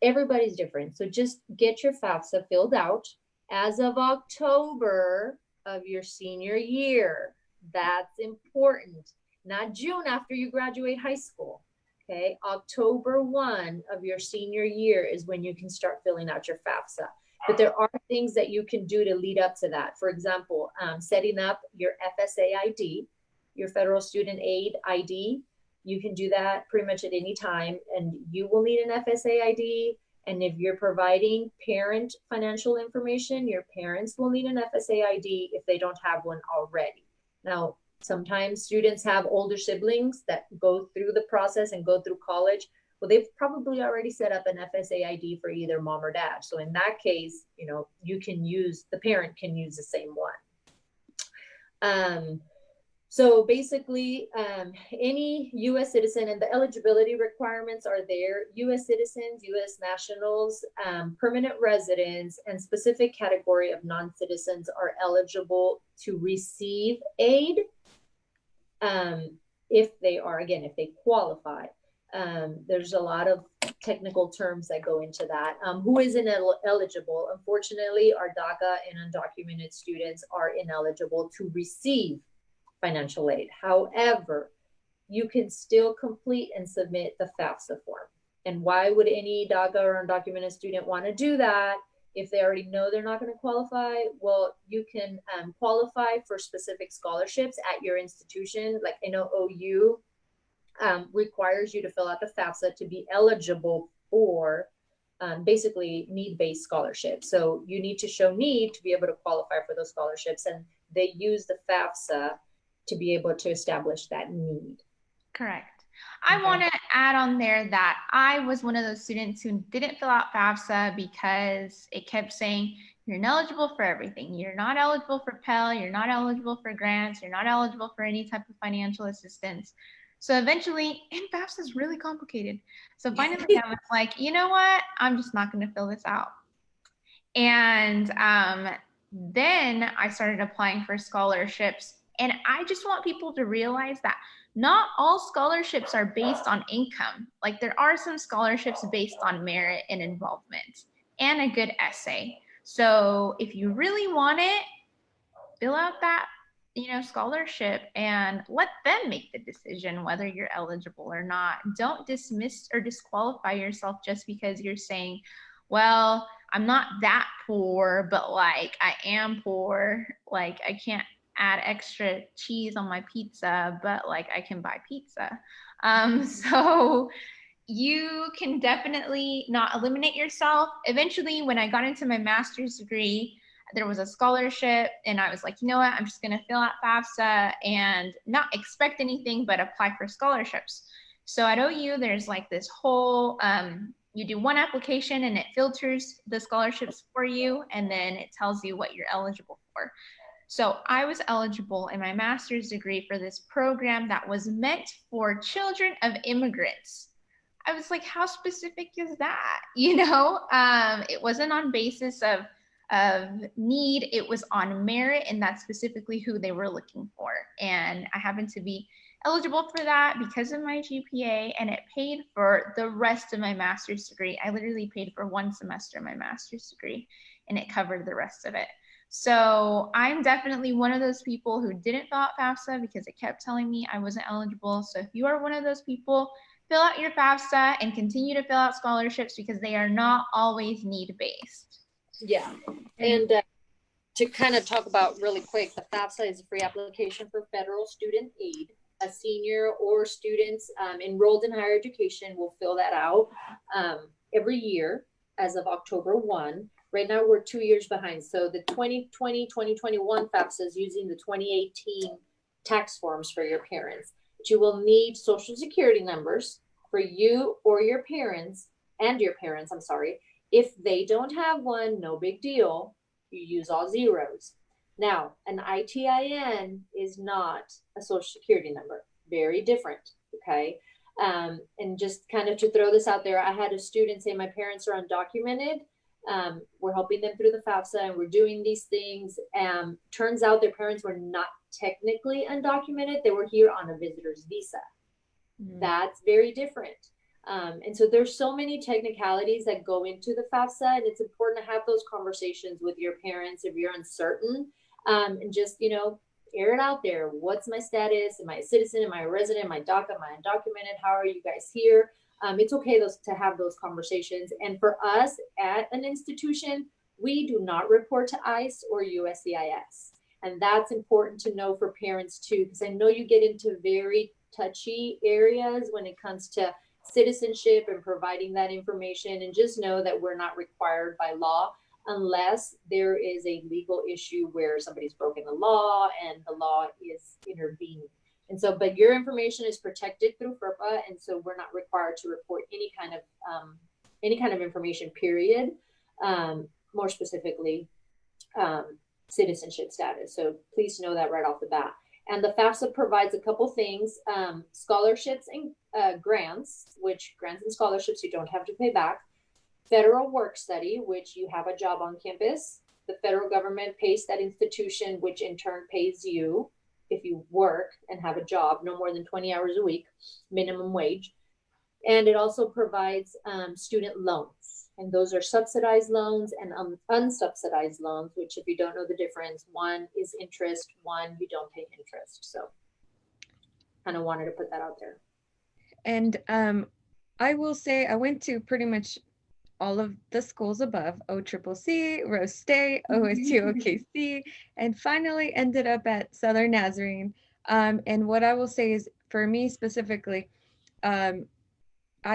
C: Everybody's different. So just get your FAFSA filled out as of October of your senior year. That's important. Not June after you graduate high school. Okay, October 1 of your senior year is when you can start filling out your FAFSA. But there are things that you can do to lead up to that. For example, setting up your FSA ID, your Federal Student Aid ID. You can do that pretty much at any time, and you will need an FSA ID. And if you're providing parent financial information, your parents will need an FSA ID if they don't have one already. Now, sometimes students have older siblings that go through the process and go through college. Well, they've probably already set up an FSA ID for either mom or dad. So in that case, the parent can use the same one. So basically, any U.S. citizen, and the eligibility requirements are there: U.S. citizens, U.S. nationals, permanent residents, and specific category of non-citizens are eligible to receive aid if they are, again, if they qualify. There's a lot of technical terms that go into that. Who is ineligible? Unfortunately, our DACA and undocumented students are ineligible to receive financial aid. However, you can still complete and submit the FAFSA form. And why would any DACA or undocumented student want to do that if they already know they're not going to qualify? Well, you can qualify for specific scholarships at your institution. Like I know OU requires you to fill out the FAFSA to be eligible for basically need-based scholarships. So you need to show need to be able to qualify for those scholarships, and they use the FAFSA to be able to establish that need.
B: Correct. I want to add on there that I was one of those students who didn't fill out FAFSA because it kept saying you're ineligible for everything. You're not eligible for Pell. You're not eligible for grants. You're not eligible for any type of financial assistance. So eventually, and FAFSA is really complicated. So finally, I was like, you know what? I'm just not going to fill this out. And then I started applying for scholarships. And I just want people to realize that not all scholarships are based on income. Like there are some scholarships based on merit and involvement and a good essay. So if you really want it, fill out that, scholarship and let them make the decision whether you're eligible or not. Don't dismiss or disqualify yourself just because you're saying, well, I'm not that poor, but like I am poor. Like I can't add extra cheese on my pizza, but like I can buy pizza. So you can definitely not eliminate yourself. Eventually, when I got into my master's degree, there was a scholarship and I was like, you know what, I'm just going to fill out FAFSA and not expect anything, but apply for scholarships. So at OU, there's like this whole, you do one application and it filters the scholarships for you, and then it tells you what you're eligible for. So I was eligible in my master's degree for this program that was meant for children of immigrants. I was like, how specific is that? It wasn't on basis of need, it was on merit, and that's specifically who they were looking for. And I happened to be eligible for that because of my GPA, and it paid for the rest of my master's degree. I literally paid for one semester of my master's degree, and it covered the rest of it. So I'm definitely one of those people who didn't fill out FAFSA because it kept telling me I wasn't eligible. So if you are one of those people, fill out your FAFSA and continue to fill out scholarships because they are not always need-based.
C: Yeah. And to kind of talk about really quick, the FAFSA is a free application for federal student aid. A senior or students enrolled in higher education will fill that out every year as of October 1. Right now, we're 2 years behind. So the 2020-2021 FAFSA is using the 2018 tax forms for your parents. But you will need social security numbers for you or your parents, If they don't have one, no big deal. You use all zeros. Now, an ITIN is not a social security number. Very different, okay? And just kind of to throw this out there, I had a student say, my parents are undocumented. We're helping them through the FAFSA and we're doing these things. Turns out their parents were not technically undocumented. They were here on a visitor's visa. That's very different. And so there's so many technicalities that go into the FAFSA, and it's important to have those conversations with your parents if you're uncertain, and just, air it out there. What's my status? Am I a citizen? Am I a resident? Am I DACA? Am I undocumented? How are you guys here? It's okay to have those conversations. And for us at an institution, we do not report to ICE or USCIS. And that's important to know for parents too, because I know you get into very touchy areas when it comes to citizenship and providing that information. And just know that we're not required by law unless there is a legal issue where somebody's broken the law and the law is intervening. And so, but your information is protected through FERPA, and so we're not required to report any kind of information, period. More specifically, citizenship status. So please know that right off the bat. And the FAFSA provides a couple things, scholarships and grants, which grants and scholarships you don't have to pay back, federal work study, which you have a job on campus. The federal government pays that institution, which in turn pays you if you work and have a job, no more than 20 hours a week, minimum wage. And it also provides student loans. And those are subsidized loans and unsubsidized loans, which if you don't know the difference, one is interest, one you don't pay interest. So kind of wanted to put that out there.
A: And I will say I went to pretty much all of the schools above, OCCC, Rose State, OSU, OKC, and finally ended up at Southern Nazarene. And what I will say is, for me specifically, I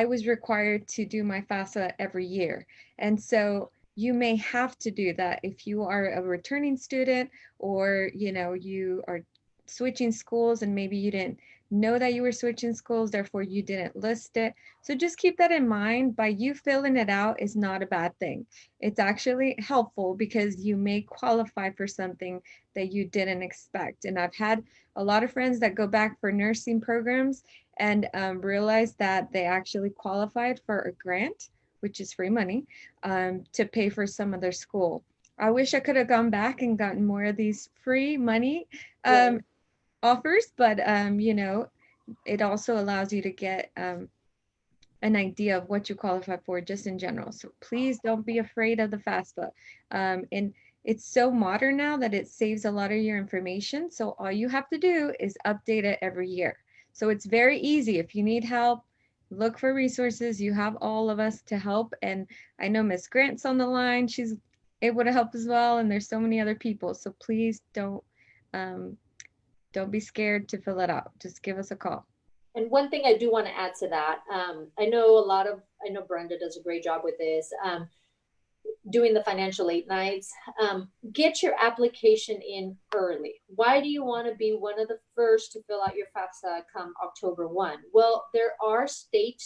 A: was required to do my FAFSA every year. And so you may have to do that if you are a returning student, or, you know, you are switching schools and maybe you didn't know that you were switching schools, therefore you didn't list it. So just keep that in mind. By you filling it out is not a bad thing. It's actually helpful because you may qualify for something that you didn't expect. And I've had a lot of friends that go back for nursing programs and realized that they actually qualified for a grant, which is free money, to pay for some of their school. I wish I could have gone back and gotten more of these free money offers, but you know, it also allows you to get an idea of what you qualify for just in general. So please don't be afraid of the FAFSA. And it's so modern now that it saves a lot of your information. So all you have to do is update it every year. So it's very easy. If you need help, look for resources. You have all of us to help. And I know Miss Grant's on the line. She's able to help as well. And there's so many other people. So please don't be scared to fill it out. Just give us a call.
C: And one thing I do want to add to that, I know Brenda does a great job with this, doing the financial late nights. Get your application in early. Why do you want to be one of the first to fill out your FAFSA come October 1? Well, there are state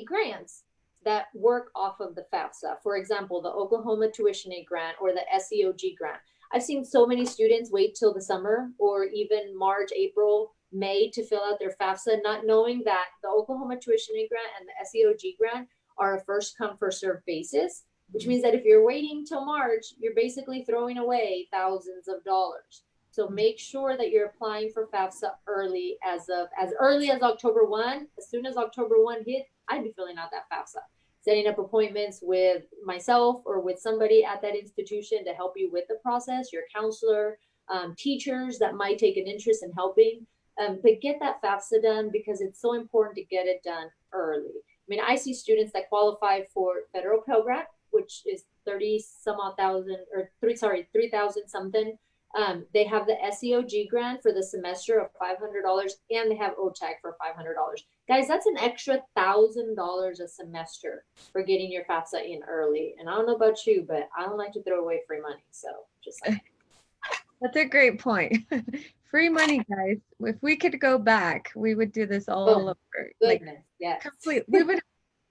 C: grants that work off of the FAFSA. For example, the Oklahoma Tuition Aid Grant or the SEOG grant. I've seen so many students wait till the summer or even March, April, May to fill out their FAFSA, not knowing that the Oklahoma Tuition Aid Grant and the SEOG grant are a first come, first served basis, which means that if you're waiting till March, you're basically throwing away thousands of dollars. So make sure that you're applying for FAFSA early as early as October 1. As soon as October 1 hit, I'd be filling out that FAFSA, setting up appointments with myself or with somebody at that institution to help you with the process, your counselor, teachers that might take an interest in helping. But get that FAFSA done because it's so important to get it done early. I mean, I see students that qualify for federal Pell Grant, which is 3,000 something. They have the SEOG grant for the semester of $500, and they have OTAC for $500. Guys, that's an extra $1,000 a semester for getting your FAFSA in early. And I don't know about you, but I don't like to throw away free money. So just like.
A: That's a great point. Free money, guys. If we could go back, we would do this all over.
C: Goodness, like, yes.
A: Complete. We would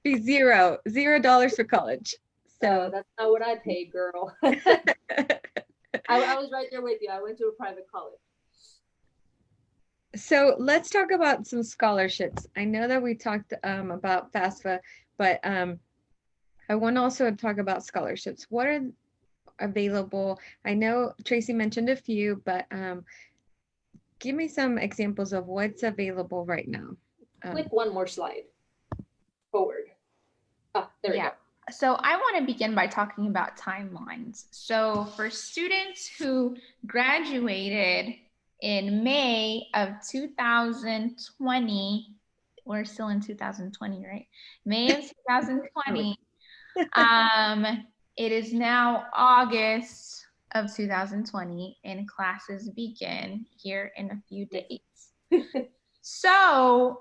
A: be $0 for college. So
C: that's not what I paid, girl. I was right there with you. I went to a private college.
A: So let's talk about some scholarships. I know that we talked about FAFSA, but I want to also talk about scholarships. What are available? I know Tracey mentioned a few, but give me some examples of what's available right now.
C: Click one more slide forward. There we go.
B: So I want to begin by talking about timelines. So for students who graduated in May of 2020, we're still in 2020, right? May of 2020. It is now August of 2020 and classes begin here in a few days. So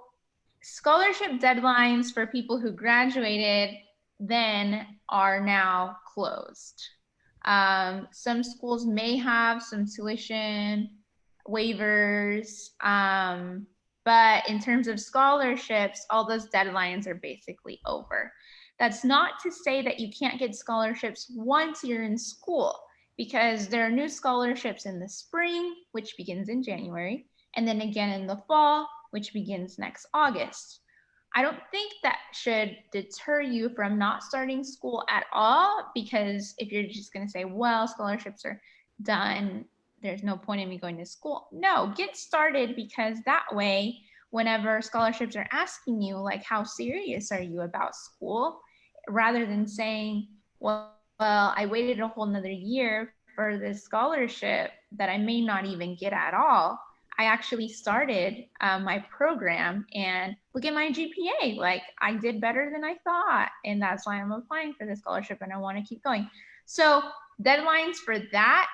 B: scholarship deadlines for people who graduated then are now closed. Some schools may have some tuition waivers, but in terms of scholarships, all those deadlines are basically over. That's not to say that you can't get scholarships once you're in school, because there are new scholarships in the spring, which begins in January, and then again in the fall, which begins next August. I don't think that should deter you from not starting school at all, because if you're just going to say, well, scholarships are done, there's no point in me going to school. No, get started, because that way, whenever scholarships are asking you, like, how serious are you about school, rather than saying, well, I waited a whole nother year for this scholarship that I may not even get at all. I actually started my program, and look at my GPA. Like, I did better than I thought, and that's why I'm applying for the scholarship, and I want to keep going. So deadlines for that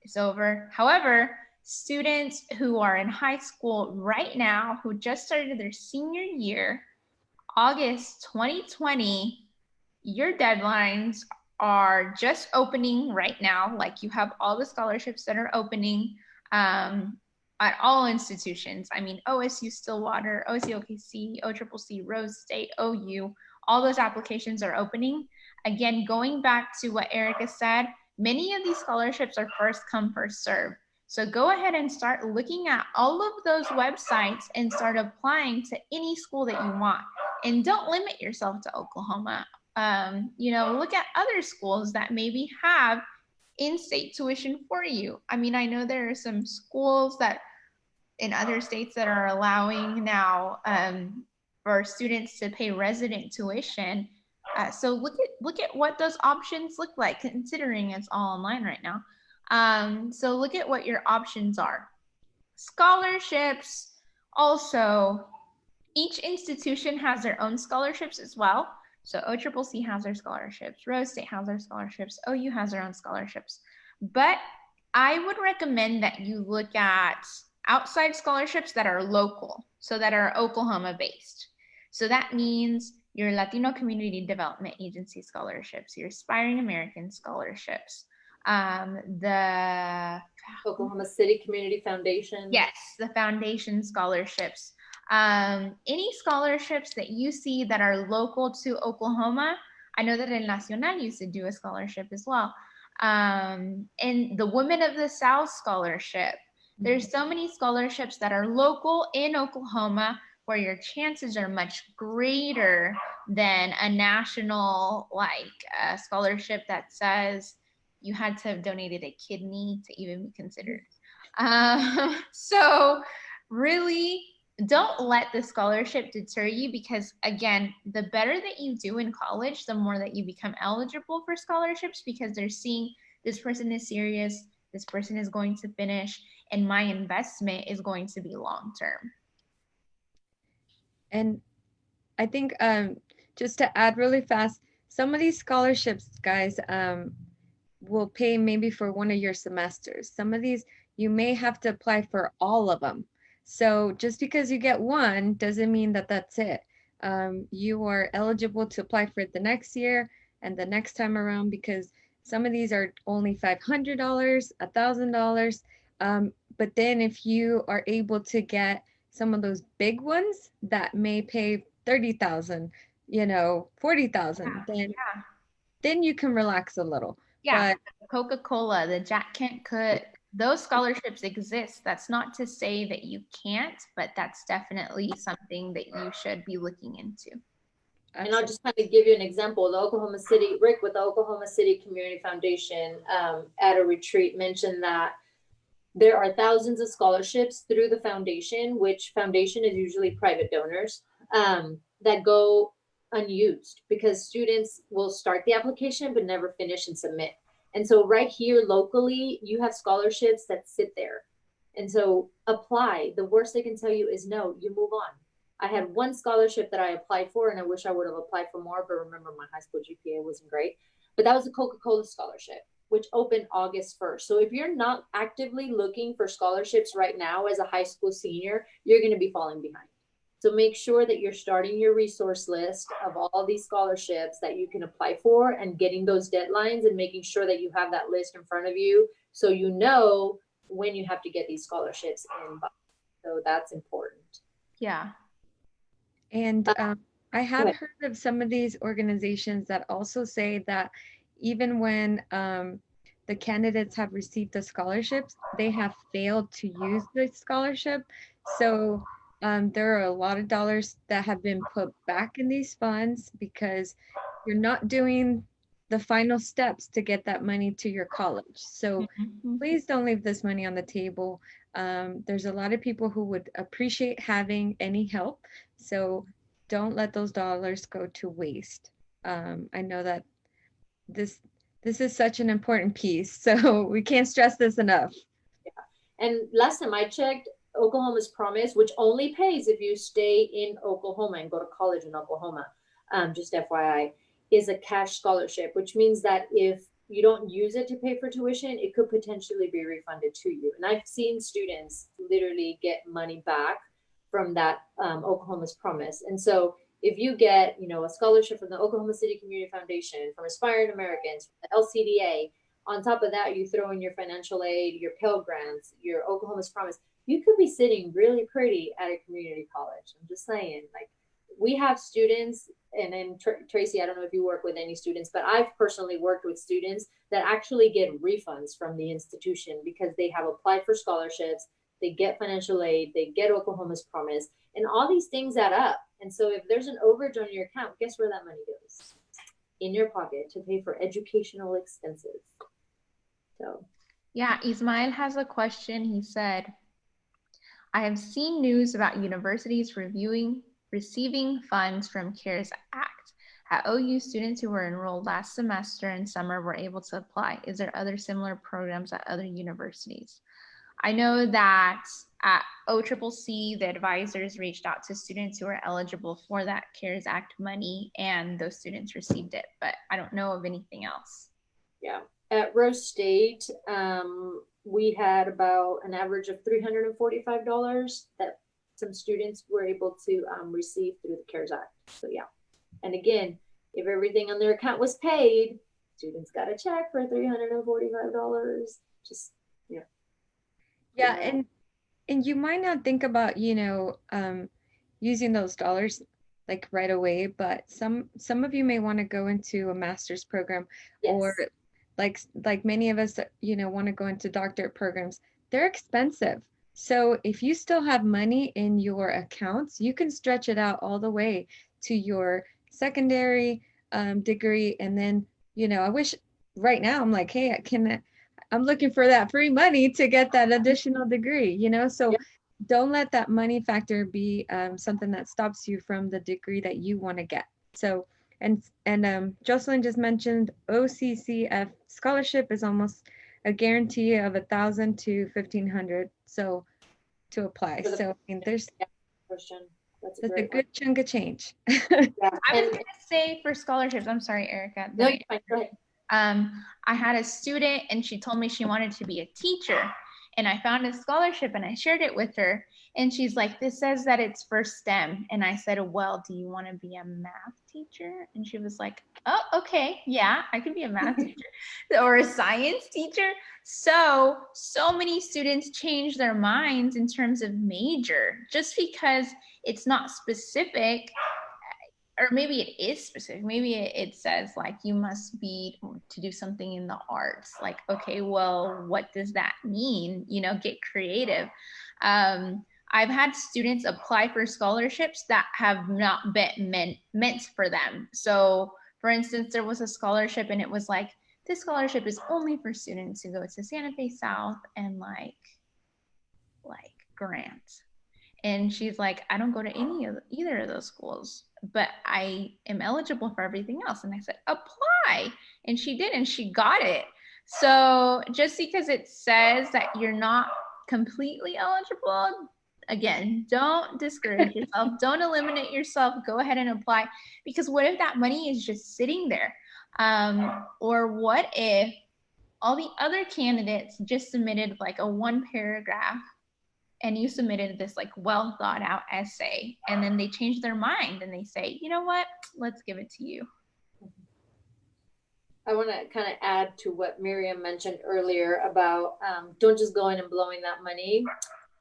B: is over. However, students who are in high school right now, who just started their senior year, August 2020, your deadlines are just opening right now. Like, you have all the scholarships that are opening at all institutions. I mean, OSU Stillwater, OSU OKC, OCCC, Rose State, OU, all those applications are opening. Again, going back to what Erica said, many of these scholarships are first come, first serve. So go ahead and start looking at all of those websites and start applying to any school that you want. And don't limit yourself to Oklahoma. Look at other schools that maybe have in-state tuition for you. I mean, I know there are some schools that in other states that are allowing now for students to pay resident tuition. So look at what those options look like, considering it's all online right now. So look at what your options are. Scholarships, also, each institution has their own scholarships as well. So OCCC has their scholarships, Rose State has their scholarships, OU has their own scholarships. But I would recommend that you look at outside scholarships that are local, so that are Oklahoma based. So that means your Latino Community Development Agency scholarships, your Aspiring American scholarships, the
C: Oklahoma City Community Foundation.
B: Yes, the foundation scholarships. Any scholarships that you see that are local to Oklahoma. I know that El Nacional used to do a scholarship as well. And the Women of the South scholarship. There's so many scholarships that are local in Oklahoma, where your chances are much greater than a national scholarship that says you had to have donated a kidney to even be considered. So really, don't let the scholarship deter you, because again, the better that you do in college, the more that you become eligible for scholarships, because they're seeing this person is serious, this person is going to finish, and my investment is going to be long term.
A: And I think just to add really fast, some of these scholarships, guys, will pay maybe for one of your semesters. Some of these you may have to apply for all of them. So just because you get one doesn't mean that that's it. You are eligible to apply for it the next year and the next time around, because some of these are only $500, $1,000. But then if you are able to get some of those big ones that may pay 30,000, 40,000, then you can relax a little.
B: Yeah, but Coca-Cola, the Jack Kent Cook, those scholarships exist. That's not to say that you can't, but that's definitely something that you should be looking into.
C: And I'll just kind of give you an example. The Oklahoma City, Rick with the Oklahoma City Community Foundation at a retreat mentioned that there are thousands of scholarships through the foundation, which foundation is usually private donors, that go unused because students will start the application but never finish and submit. And so right here locally, you have scholarships that sit there. And so apply. The worst they can tell you is no, you move on. I had one scholarship that I applied for, and I wish I would have applied for more, but remember my high school GPA wasn't great. But that was a Coca-Cola scholarship, which opened August 1st. So if you're not actively looking for scholarships right now as a high school senior, you're going to be falling behind. So make sure that you're starting your resource list of all these scholarships that you can apply for and getting those deadlines and making sure that you have that list in front of you so you know when you have to get these scholarships in. So that's important.
B: Yeah.
A: And I have heard of some of these organizations that also say that even when the candidates have received the scholarships, they have failed to use the scholarship. So there are a lot of dollars that have been put back in these funds because you're not doing the final steps to get that money to your college. So
B: Mhm.
A: please don't leave this money on the table. There's a lot of people who would appreciate having any help. So don't let those dollars go to waste. I know that this this is such an important piece, so we can't stress this enough.
C: And last time I checked, Oklahoma's Promise, which only pays if you stay in Oklahoma and go to college in Oklahoma, just FYI, is a cash scholarship, which means that if you don't use it to pay for tuition, it could potentially be refunded to you. And I've seen students literally get money back from that Oklahoma's Promise. And so if you get, a scholarship from the Oklahoma City Community Foundation, from Aspiring Americans, from the LCDA, on top of that, you throw in your financial aid, your Pell Grants, your Oklahoma's Promise. You could be sitting really pretty at a community college. I'm just saying, like, we have students, and then Tracey, I don't know if you work with any students, but I've personally worked with students that actually get refunds from the institution because they have applied for scholarships, they get financial aid, they get Oklahoma's Promise, and all these things add up. And so if there's an overage on your account, guess where that money goes? In your pocket to pay for educational expenses. So,
B: Yeah, Ismail has a question. He said, I have seen news about universities receiving funds from CARES Act. At OU, students who were enrolled last semester and summer were able to apply. Is there other similar programs at other universities? I know that at OCCC, the advisors reached out to students who were eligible for that CARES Act money, and those students received it, but I don't know of anything else.
C: Yeah. At Rose State, we had about an average of $345 that some students were able to receive through the CARES Act. So, yeah. And again, if everything on their account was paid, students got a check for $345. Just, yeah.
A: Yeah, and you might not think about, using those dollars like right away, but some of you may want to go into a master's program,
C: Yes.
A: or like many of us, want to go into doctorate programs. They're expensive. So if you still have money in your accounts, you can stretch it out all the way to your secondary degree. And then, I wish right now I'm like, hey, I'm looking for that free money to get that additional degree, so
C: Yep.
A: don't let that money factor be something that stops you from the degree that you want to get. So, and Jocelyn just mentioned OCCF scholarship is almost a guarantee of 1,000 to 1,500. So to apply. So I mean, there's
C: Question. That's
A: a good chunk of change.
C: Yeah.
B: I was gonna say for scholarships, I'm sorry, Erica.
C: No, you're fine. Go ahead.
B: I had a student and she told me she wanted to be a teacher, and I found a scholarship and I shared it with her, and she's like, this says that it's for STEM. And I said, well, do you want to be a math teacher? And she was like, oh, okay, yeah, I could be a math teacher or a science teacher. So many students change their minds in terms of major just because it's not specific. Or maybe it is specific. Maybe it says like you must be to do something in the arts. Like, okay, well, what does that mean? Get creative. I've had students apply for scholarships that have not been meant for them. So, for instance, there was a scholarship and it was like, this scholarship is only for students who go to Santa Fe South and like Grant. And she's like, I don't go to either of those schools, but I am eligible for everything else. And I said, apply. And she did, and she got it. So just because it says that you're not completely eligible, again, don't discourage yourself. Don't eliminate yourself. Go ahead and apply. Because what if that money is just sitting there? Or what if all the other candidates just submitted like a 1 paragraph and you submitted this like well thought out essay, and then they change their mind and they say, you know what, let's give it to you.
C: I want to kind of add to what Miriam mentioned earlier about don't just go in and blowing that money.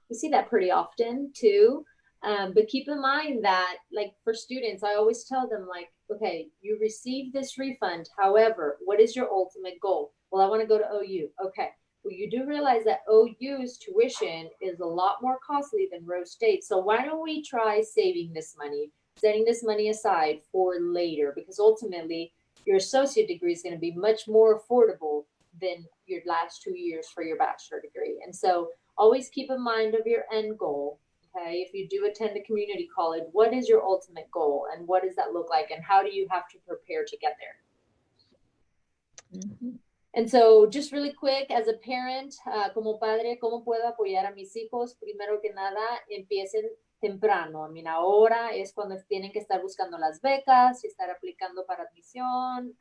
C: We see that pretty often too. But keep in mind that like for students, I always tell them like, okay, you receive this refund. However, what is your ultimate goal? Well, I want to go to OU. Okay. Well, you do realize that OU's tuition is a lot more costly than Rose State. So why don't we try saving this money, setting this money aside for later? Because ultimately, your associate degree is going to be much more affordable than your last 2 years for your bachelor degree. And so always keep in mind of your end goal. Okay, if you do attend a community college, what is your ultimate goal and what does that look like and how do you have to prepare to get there?
A: Mhm.
C: And so, just really quick, as a parent, como padre, ¿cómo puedo apoyar a mis hijos? Primero que nada, empiecen temprano. I mean, ahora es cuando tienen que estar buscando las becas, estar aplicando para admisión,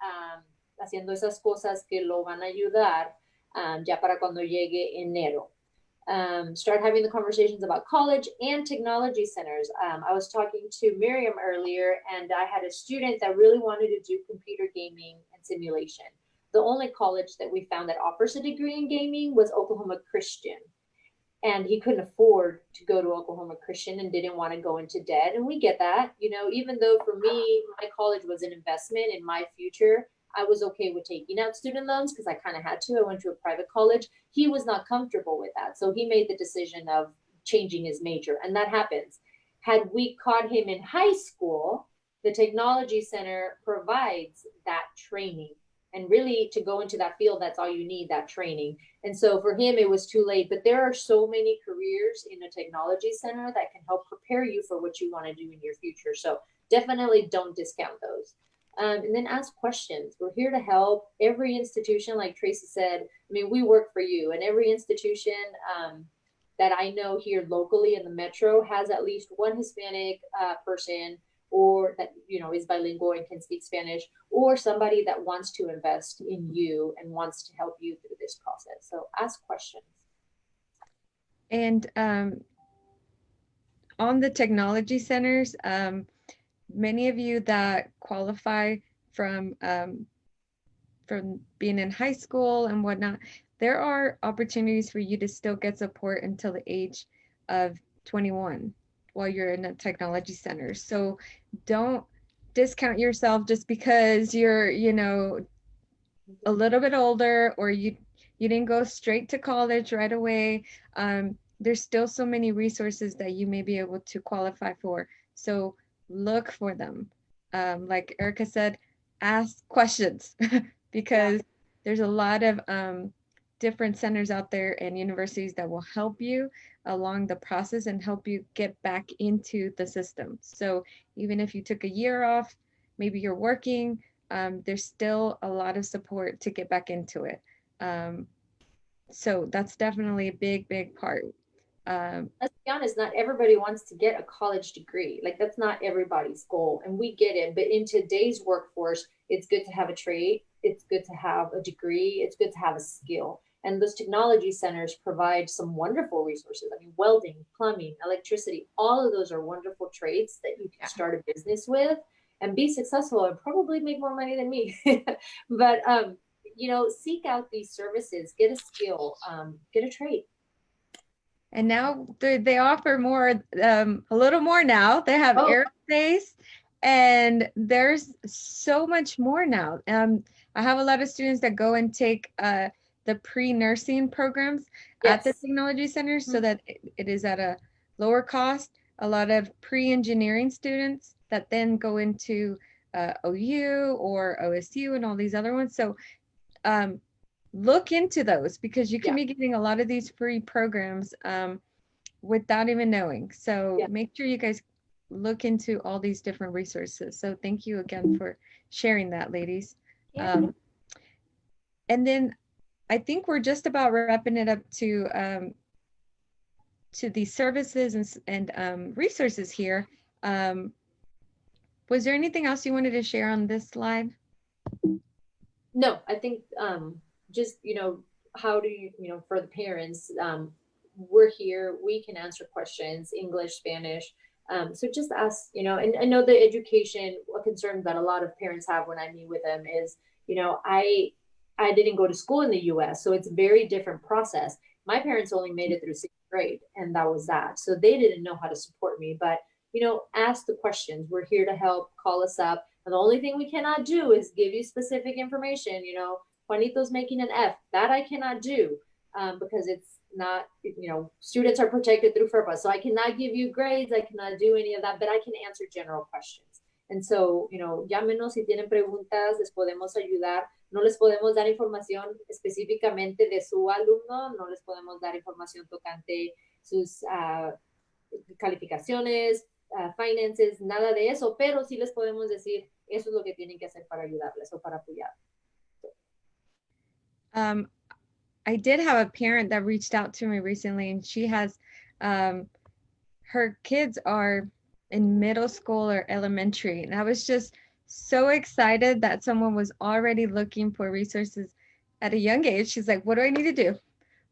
C: haciendo esas cosas que lo van a ayudar ya para cuando llegue enero. Start having the conversations about college and technology centers. I was talking to Miriam earlier, and I had a student that really wanted to do computer gaming and simulation. The only college that we found that offers a degree in gaming was Oklahoma Christian. And he couldn't afford to go to Oklahoma Christian and didn't want to go into debt. And we get that, you know, even though for me, my college was an investment in my future, I was okay with taking out student loans because I kind of had to. I went to a private college. He was not comfortable with that. So he made the decision of changing his major. And that happens. Had we caught him in high school, the technology center provides that training. And really, to go into that field, that's all you need, that training. And so for him, it was too late. But there are so many careers in a technology center that can help prepare you for what you want to do in your future. So definitely don't discount those. And then ask questions. We're here to help. Every institution, like Tracey said, I mean, we work for you. And every institution that I know here locally in the metro has at least one Hispanic person or that is bilingual and can speak Spanish, or somebody that wants to invest in you and wants to help you through this process. So ask questions.
A: And on the technology centers, many of you that qualify from being in high school and whatnot, there are opportunities for you to still get support until the age of 21 while you're in a technology center. So don't discount yourself just because you're, a little bit older or you didn't go straight to college right away. There's still so many resources that you may be able to qualify for. So look for them. Like Erica said, ask questions because there's a lot of different centers out there and universities that will help you along the process and help you get back into the system. So even if you took a year off, maybe you're working, there's still a lot of support to get back into it. So that's definitely a big, big part.
C: Let's be honest, not everybody wants to get a college degree. Like that's not everybody's goal, and we get it. But in today's workforce, it's good to have a trade. It's good to have a degree. It's good to have a skill. And those technology centers provide some wonderful resources. I mean, welding, plumbing, electricity, all of those are wonderful trades that you can start a business with and be successful and probably make more money than me. But seek out these services, get a skill, get a trade.
A: And now they offer more, a little more now. They have aerospace, and there's so much more now. I have a lot of students that go and take the pre-nursing programs at the technology centers so that it is at a lower cost. A lot of pre-engineering students that then go into OU or OSU and all these other ones. So look into those because you can be getting a lot of these free programs without even knowing. So make sure you guys look into all these different resources. So thank you again for sharing that, ladies. And then I think we're just about wrapping it up to the services and resources here. Was there anything else you wanted to share on this slide?
C: No, I think just, how do you, for the parents, we're here, we can answer questions, English, Spanish. So just ask, and I know the education concern that a lot of parents have when I meet with them is, I didn't go to school in the US, so it's a very different process. My parents only made it through 6th grade, and that was that. So they didn't know how to support me. But, ask the questions. We're here to help. Call us up. And the only thing we cannot do is give you specific information, Juanito's making an F. That I cannot do because it's not, students are protected through FERPA. So I cannot give you grades, I cannot do any of that, but I can answer general questions. And so, llámenos si tienen preguntas, les podemos ayudar. No les podemos dar información específicamente de su alumno, no les podemos dar información tocante sus calificaciones, finances, nada de eso, pero sí les podemos decir, eso es lo que tienen que hacer para ayudarles o para apoyar.
A: I did have a parent that reached out to me recently, and she has, her kids are in middle school or elementary. And I was just so excited that someone was already looking for resources at a young age. She's like, what do I need to do?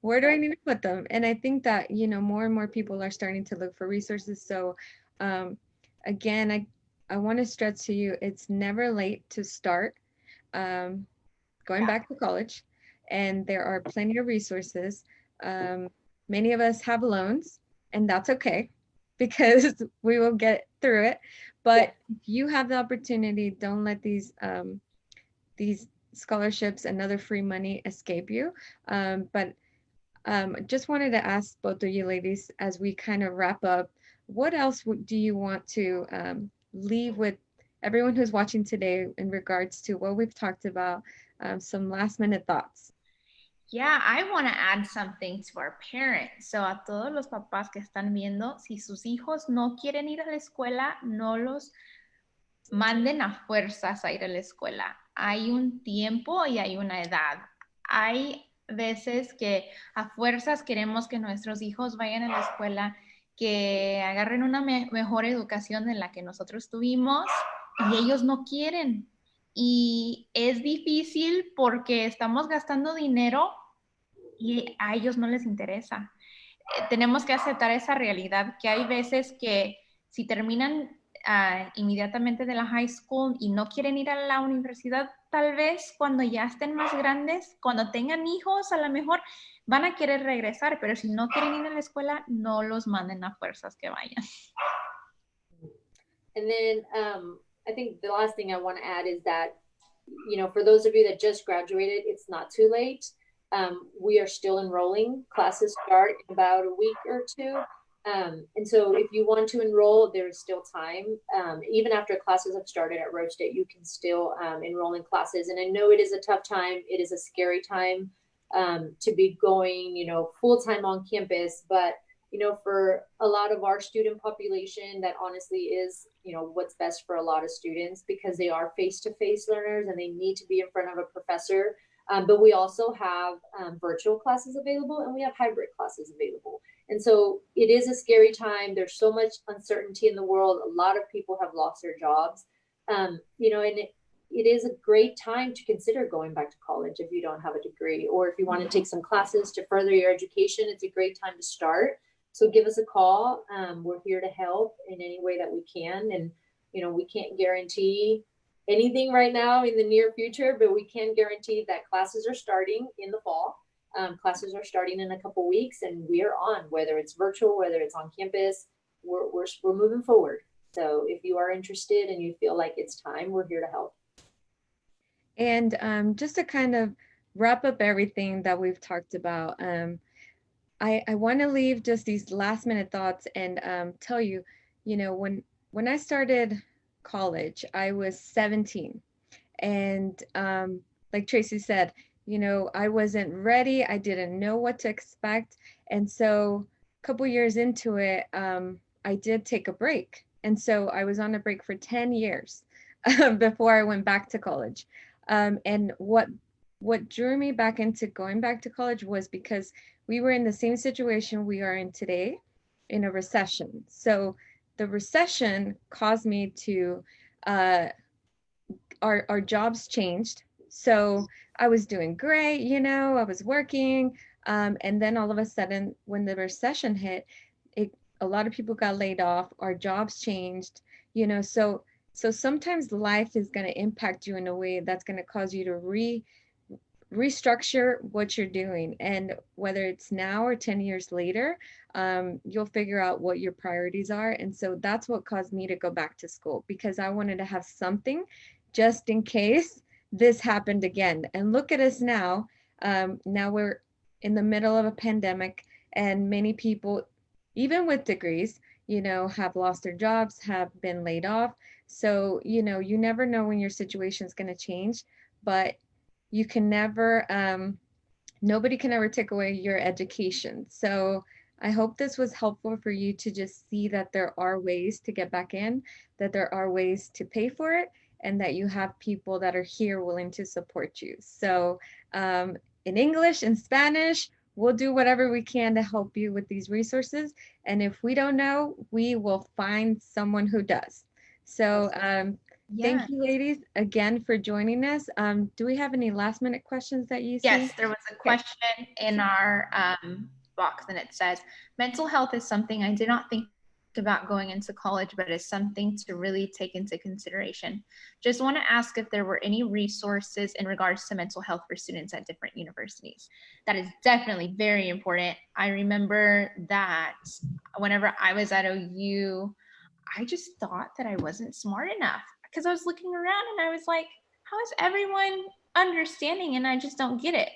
A: Where do I need to put them? And I think that, more and more people are starting to look for resources. So again, I want to stress to you, it's never late to start going back to college. And there are plenty of resources. Many of us have loans, and that's okay because we will get through it. But if you have the opportunity, don't let these scholarships and other free money escape you. But just wanted to ask both of you ladies, as we kind of wrap up, what else do you want to leave with everyone who's watching today in regards to what we've talked about, some last minute thoughts?
B: Yeah, I want to add something to our parents. So a todos los papás que están viendo, si sus hijos no quieren ir a la escuela, no los manden a fuerzas a ir a la escuela. Hay un tiempo y hay una edad. Hay veces que a fuerzas queremos que nuestros hijos vayan a la escuela, que agarren una mejor educación de la que nosotros tuvimos, y ellos no quieren. Y es difícil porque estamos gastando dinero y a ellos no les interesa. Tenemos que aceptar esa realidad, que hay veces que si terminan inmediatamente de la high school y no quieren ir a la universidad, tal vez cuando ya estén más grandes, cuando tengan hijos, a lo mejor van a querer regresar, pero si no quieren ir a la escuela, no los manden a fuerzas que vayan.
C: And then I think the last thing I want to add is that, for those of you that just graduated, it's not too late. We are still enrolling. Classes start in about a week or two. And so if you want to enroll, there's still time. Even after classes have started at Roach State, you can still enroll in classes. And I know it is a tough time. It is a scary time to be going, full-time on campus. But, for a lot of our student population, that honestly is, what's best for a lot of students, because they are face-to-face learners and they need to be in front of a professor. But we also have virtual classes available, and we have hybrid classes available. And so it is a scary time. There's so much uncertainty in the world. A lot of people have lost their jobs, and it is a great time to consider going back to college if you don't have a degree, or if you want to take some classes to further your education. It's a great time to start. So give us a call. We're here to help in any way that we can. And, we can't guarantee anything right now in the near future, but we can guarantee that classes are starting in the fall. Classes are starting in a couple weeks, and we are on, whether it's virtual, whether it's on campus, we're moving forward. So if you are interested and you feel like it's time, we're here to help.
A: And just to kind of wrap up everything that we've talked about, I want to leave just these last minute thoughts and tell you, when I started college, I was 17. And like Tracey said, I wasn't ready. I didn't know what to expect. And so a couple years into it, I did take a break. And so I was on a break for 10 years before I went back to college. And what drew me back into going back to college was because we were in the same situation we are in today, in a recession. So the recession caused me to, our jobs changed. So I was doing great, I was working. And then all of a sudden, when the recession hit, a lot of people got laid off, our jobs changed, so sometimes life is going to impact you in a way that's going to cause you to restructure what you're doing. And whether it's now or 10 years later, you'll figure out what your priorities are. And so that's what caused me to go back to school, because I wanted to have something just in case this happened again. And look at us now. Now we're in the middle of a pandemic, and many people, even with degrees, have lost their jobs, have been laid off. So, you never know when your situation is going to change, but you can never, nobody can ever take away your education. So I hope this was helpful for you to just see that there are ways to get back in, that there are ways to pay for it, and that you have people that are here willing to support you. So in English and Spanish, we'll do whatever we can to help you with these resources. And if we don't know, we will find someone who does. So thank you, ladies, again for joining us. Do we have any last minute questions that you see?
B: Yes, there was a question in our box, and it says, mental health is something I did not think about going into college, but is something to really take into consideration. Just want to ask if there were any resources in regards to mental health for students at different universities. That is definitely very important. I remember that whenever I was at OU, I just thought that I wasn't smart enough because I was looking around and I was like, how is everyone understanding and I just don't get it?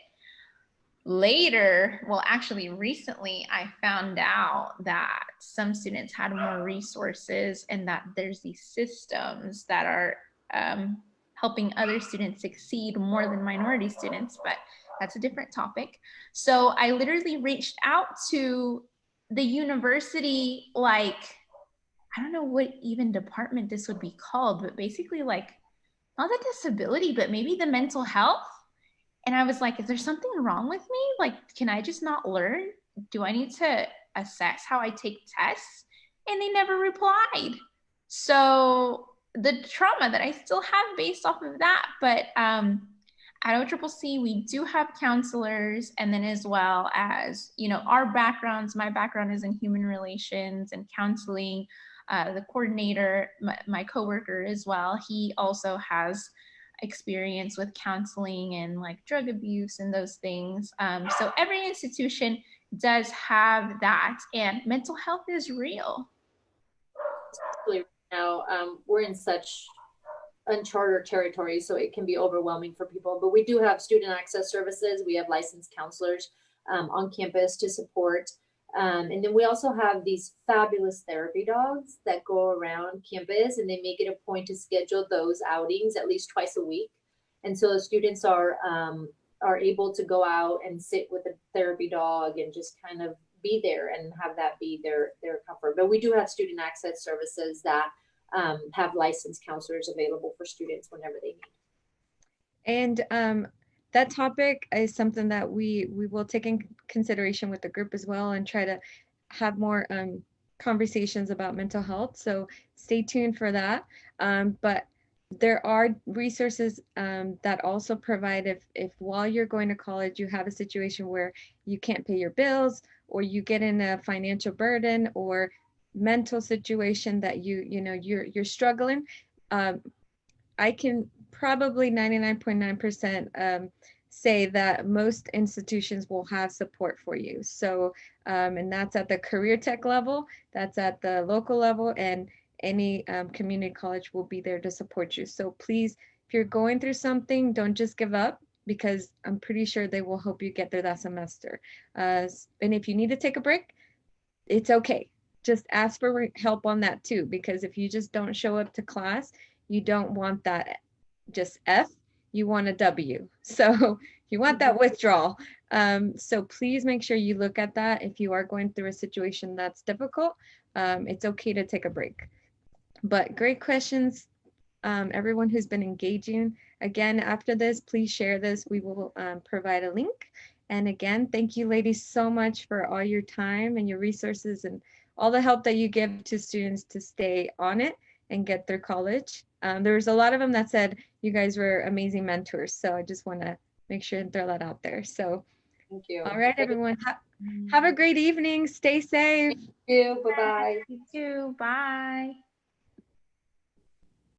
B: Later, well, actually recently, I found out that some students had more resources and that there's these systems that are helping other students succeed more than minority students, but that's a different topic. So I literally reached out to the university, like, I don't know what even department this would be called, but basically like not the disability, but maybe the mental health. And I was like, is there something wrong with me? Like, can I just not learn? Do I need to assess how I take tests? And they never replied. So the trauma that I still have based off of that, but at OCCC, we do have counselors, and then as well as, our backgrounds, my background is in human relations and counseling. The coordinator, my coworker as well, he also has experience with counseling and like drug abuse and those things. So every institution does have that, and mental health is real.
C: Now, we're in such uncharted territory, so it can be overwhelming for people. But we do have student access services. We have licensed counselors on campus to support. And then we also have these fabulous therapy dogs that go around campus, and they make it a point to schedule those outings at least twice a week. And so the students are able to go out and sit with a therapy dog and just kind of be there and have that be their comfort. But we do have student access services that have licensed counselors available for students whenever they need.
A: And that topic is something that we will take in consideration with the group as well, and try to have more conversations about mental health. So stay tuned for that. But there are resources that also provide if while you're going to college, you have a situation where you can't pay your bills, or you get in a financial burden or mental situation that you're struggling. I can probably 99.9% say that most institutions will have support for you. So, and that's at the career tech level, that's at the local level, and any community college will be there to support you. So please, if you're going through something, don't just give up, because I'm pretty sure they will help you get through that semester. And if you need to take a break, it's okay. Just ask for help on that too, because if you just don't show up to class, you don't want that just F, you want a W. So you want that withdrawal. So please make sure you look at that. If you are going through a situation that's difficult, it's okay to take a break. But great questions, everyone who's been engaging. Again, after this, please share this. We will provide a link. And again, thank you ladies so much for all your time and your resources and all the help that you give to students to stay on it and get through college. There was a lot of them that said you guys were amazing mentors. So I just want to make sure and throw that out there. So
C: thank you.
A: All right, everyone. Have a great evening. Stay safe.
C: Thank you. Bye-bye.
B: You too. Bye.